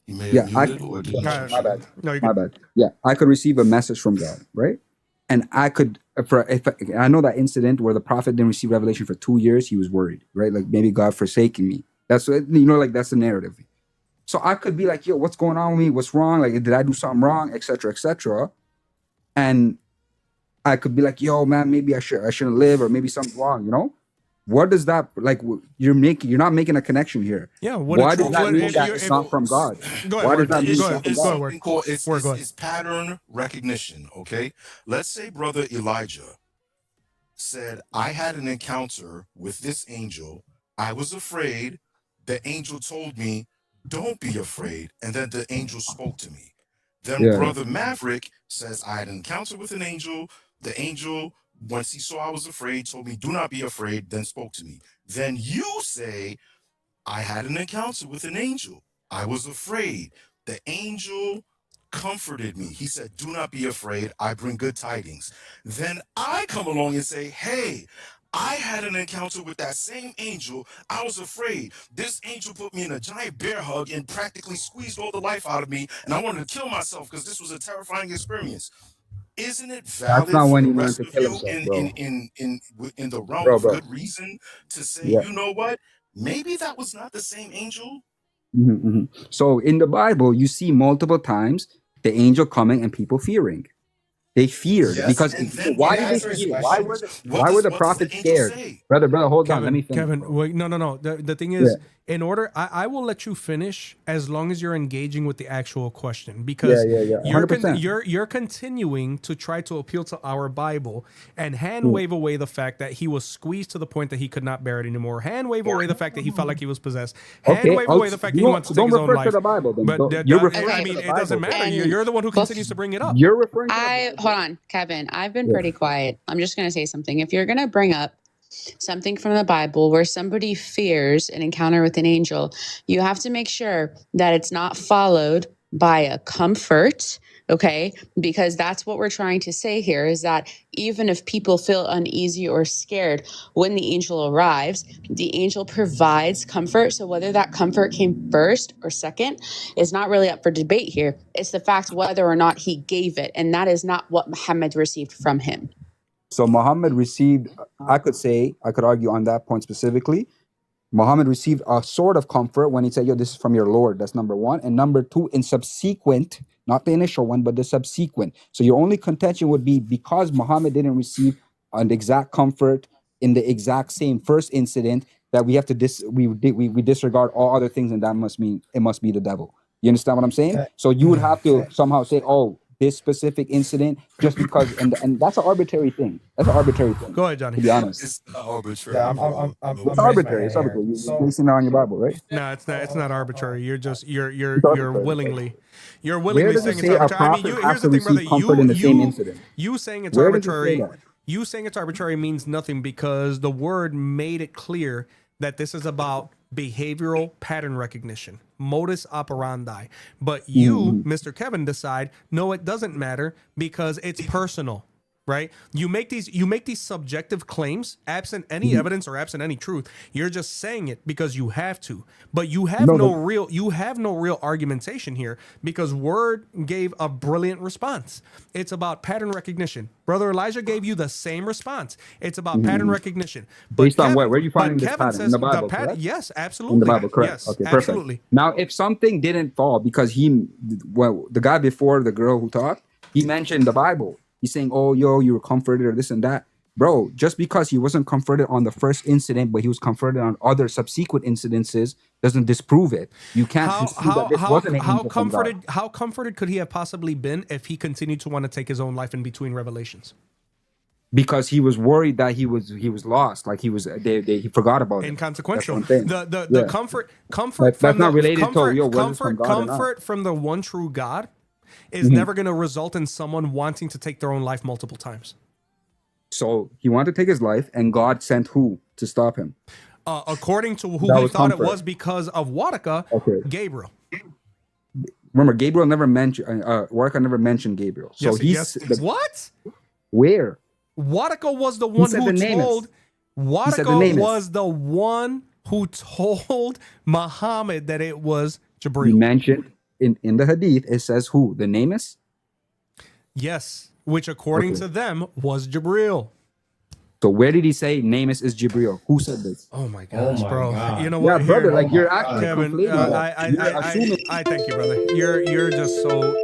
S8: He may
S2: Yeah,
S8: have muted or didn't
S3: My
S8: answer.
S2: bad.
S3: No, you
S2: My bad. Yeah, I could receive a message from God, right? And I could, I know that incident where the prophet didn't receive revelation for 2 years, he was worried, right? Like maybe God forsaking me. That's what, like that's the narrative. So I could be like, yo, what's going on with me? What's wrong? Like, did I do something wrong? Etc. Etc. And I could be like, yo, man, maybe I shouldn't live, or maybe something's wrong, What does that like? You're not making a connection here.
S3: Yeah.
S2: Why does that mean that it's not from God?
S3: Go
S2: Why does that mean
S8: It's,
S2: it's not from
S8: it's
S2: God?
S8: something called
S3: Go ahead.
S8: it's pattern recognition. Okay, let's say brother Elijah said, "I had an encounter with this angel. I was afraid. The angel told me, 'Don't be afraid,' and then the angel spoke to me." Then
S2: Yeah.
S8: brother Maverick says, "I had an encounter with an angel. The angel, once he saw I was afraid, told me, 'Do not be afraid,' then spoke to me." Then you say, "I had an encounter with an angel. I was afraid. The angel comforted me. He said, 'Do not be afraid. I bring good tidings.' Then I come along and say, 'Hey, I had an encounter with that same angel. I was afraid. This angel put me in a giant bear hug and practically squeezed all the life out of me, and I wanted to kill myself because this was a terrifying experience.' Isn't it valid
S2: not
S8: for
S2: when
S8: the
S2: he wanted
S8: rest
S2: to
S8: of
S2: kill
S8: you
S2: himself, bro.
S8: in the realm
S2: Bro,
S8: of
S2: bro.
S8: good reason to say,
S2: Yeah.
S8: you know what? Maybe that was not the same angel?"
S2: So in the Bible, you see multiple times the angel coming and people fearing. They feared
S8: Yes,
S2: because
S8: and then
S2: why
S8: we
S2: did they
S8: ask this
S2: fear?
S8: question,
S2: Why were the
S8: what does the
S2: prophets
S8: angel
S2: scared?
S8: say?
S2: Brother, hold on. Let me finish.
S6: Kevin, wait, no. The thing is, in order, I will let you finish as long as you're engaging with the actual question, because
S2: yeah. 100%.
S6: you're continuing to try to appeal to our Bible and hand wave away the fact that he was squeezed to the point that he could not bear it anymore. Hand wave away the fact that he felt like he was possessed. Hand wave away the fact that he wants to take his own life.
S2: To the Bible, then.
S6: But
S2: You're
S6: I
S2: referring
S6: mean,
S2: to the
S6: it doesn't
S2: Bible.
S6: matter. You're the one who continues to bring it up.
S2: You're referring to
S11: Hold on, Kevin. I've been pretty quiet. I'm just going to say something. If you're going to bring up something from the Bible where somebody fears an encounter with an angel, you have to make sure that it's not followed by a comfort, okay? Because that's what we're trying to say here, is that even if people feel uneasy or scared when the angel arrives, the angel provides comfort. So whether that comfort came first or second is not really up for debate here. It's the fact whether or not he gave it, and that is not what Muhammad received from him.
S2: So Muhammad received, I could argue on that point specifically, Muhammad received a sort of comfort when he said, yo, this is from your Lord. That's number one. And number two, in subsequent, not the initial one, but the subsequent. So your only contention would be because Muhammad didn't receive an exact comfort in the exact same first incident, that we have to we disregard all other things, and that must mean it must be the devil. You understand what I'm saying? So you would have to somehow say, oh, this specific incident, just because, and that's an arbitrary thing. That's an arbitrary thing.
S6: Go ahead, Johnny.
S2: To be honest,
S8: It's not arbitrary.
S1: Yeah,
S2: it's arbitrary. It's arbitrary. You're basing it on your Bible, right?
S6: No, it's not. It's not arbitrary. You're
S2: arbitrary.
S6: willingly
S2: Where does
S6: saying
S2: it
S6: it's
S2: say a
S6: arbitrary. I mean,
S2: prophet
S6: here's
S2: has to
S6: the thing, brother.
S2: receive comfort in the same incident?
S6: You saying it's
S2: Where does it say
S6: arbitrary.
S2: that?
S6: You saying it's arbitrary means nothing, because the word made it clear that this is about behavioral pattern recognition, modus operandi. But you, Mr. Kevin, decide, no, it doesn't matter because it's personal, right? You make these subjective claims absent any evidence or absent any truth. You're just saying it because you have to. But you have no real argumentation here, because Word gave a brilliant response. It's about pattern recognition. Brother Elijah gave you the same response. It's about pattern recognition. But
S2: Based on what? Where are you finding this
S6: Kevin
S2: pattern? In the Bible, correct?
S6: Yes, absolutely.
S2: In the Bible, correct.
S6: Yes,
S2: Okay, perfect.
S6: absolutely.
S2: Now, if something didn't fall because the guy before the girl who talked, he mentioned the Bible. He's saying, oh, yo, you were comforted or this and that. Bro, just because he wasn't comforted on the first incident, but he was comforted on other subsequent incidences, doesn't disprove it. You can't disprove that this wasn't an angel from God.
S6: How comforted could he have possibly been if he continued to want to take his own life in between revelations?
S2: Because he was worried that he was lost, like he forgot about it.
S6: Inconsequential.
S2: That's what I'm saying.
S6: The comfort
S2: that's
S6: from
S2: not
S6: the
S2: related
S6: comfort,
S2: to yo, whether it's
S6: comfort,
S2: from God or not.
S6: comfort from the one true God is never going to result in someone wanting to take their own life multiple times.
S2: So he wanted to take his life, and God sent who to stop him?
S6: According to who
S2: That
S6: he
S2: was
S6: thought
S2: comfort.
S6: it was because of Wadaka,
S2: Okay.
S6: Gabriel.
S2: Remember, Gabriel never mentioned. Waraka never mentioned Gabriel. So
S6: What?
S2: Where?
S6: Wadaka was the one
S2: said
S6: who
S2: the name
S6: told.
S2: said
S6: Wadaka
S2: the name
S6: was the one who told Muhammad that it was
S2: He
S6: Jibril.
S2: mentioned in the hadith, it says who? The name is?
S6: Yes, which according to them was Jibril.
S2: So where did he say Namus is Jibril? Who said this?
S6: Oh my gosh,
S1: my
S6: bro!
S1: God.
S6: You know
S2: Yeah,
S6: what,
S2: brother,
S6: Here-
S2: like you're actually
S6: Kevin,
S2: conflating that. You're assuming.
S6: I thank you, brother. You're just so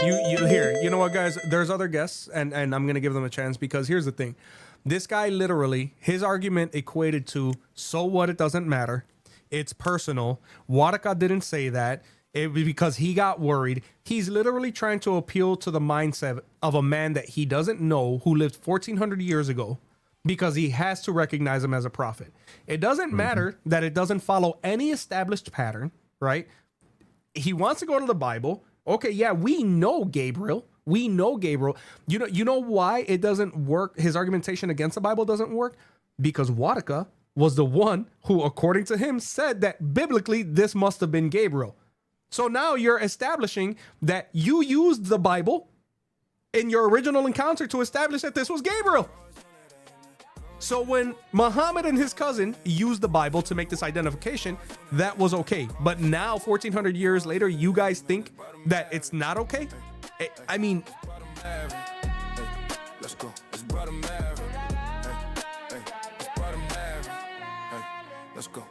S6: you here. You know what, guys? There's other guests, and I'm gonna give them a chance, because here's the thing: this guy literally, his argument equated to, so what? It doesn't matter. It's personal. Wadaka didn't say that. It was because he got worried. He's literally trying to appeal to the mindset of a man that he doesn't know, who lived 1,400 years ago, because he has to recognize him as a prophet. It doesn't matter that it doesn't follow any established pattern, right? He wants to go to the Bible. Okay, yeah, we know Gabriel. We know Gabriel. You know why it doesn't work? His argumentation against the Bible doesn't work? Because Wadaka was the one who, according to him, said that biblically this must have been Gabriel. So now you're establishing that you used the Bible in your original encounter to establish that this was Gabriel. So when Muhammad and his cousin used the Bible to make this identification, that was okay. But now, 1,400 years later, you guys think that it's not okay? I mean...
S4: Let's go. It's brother Maverick. Hey, it's brother Maverick. Hey, let's go.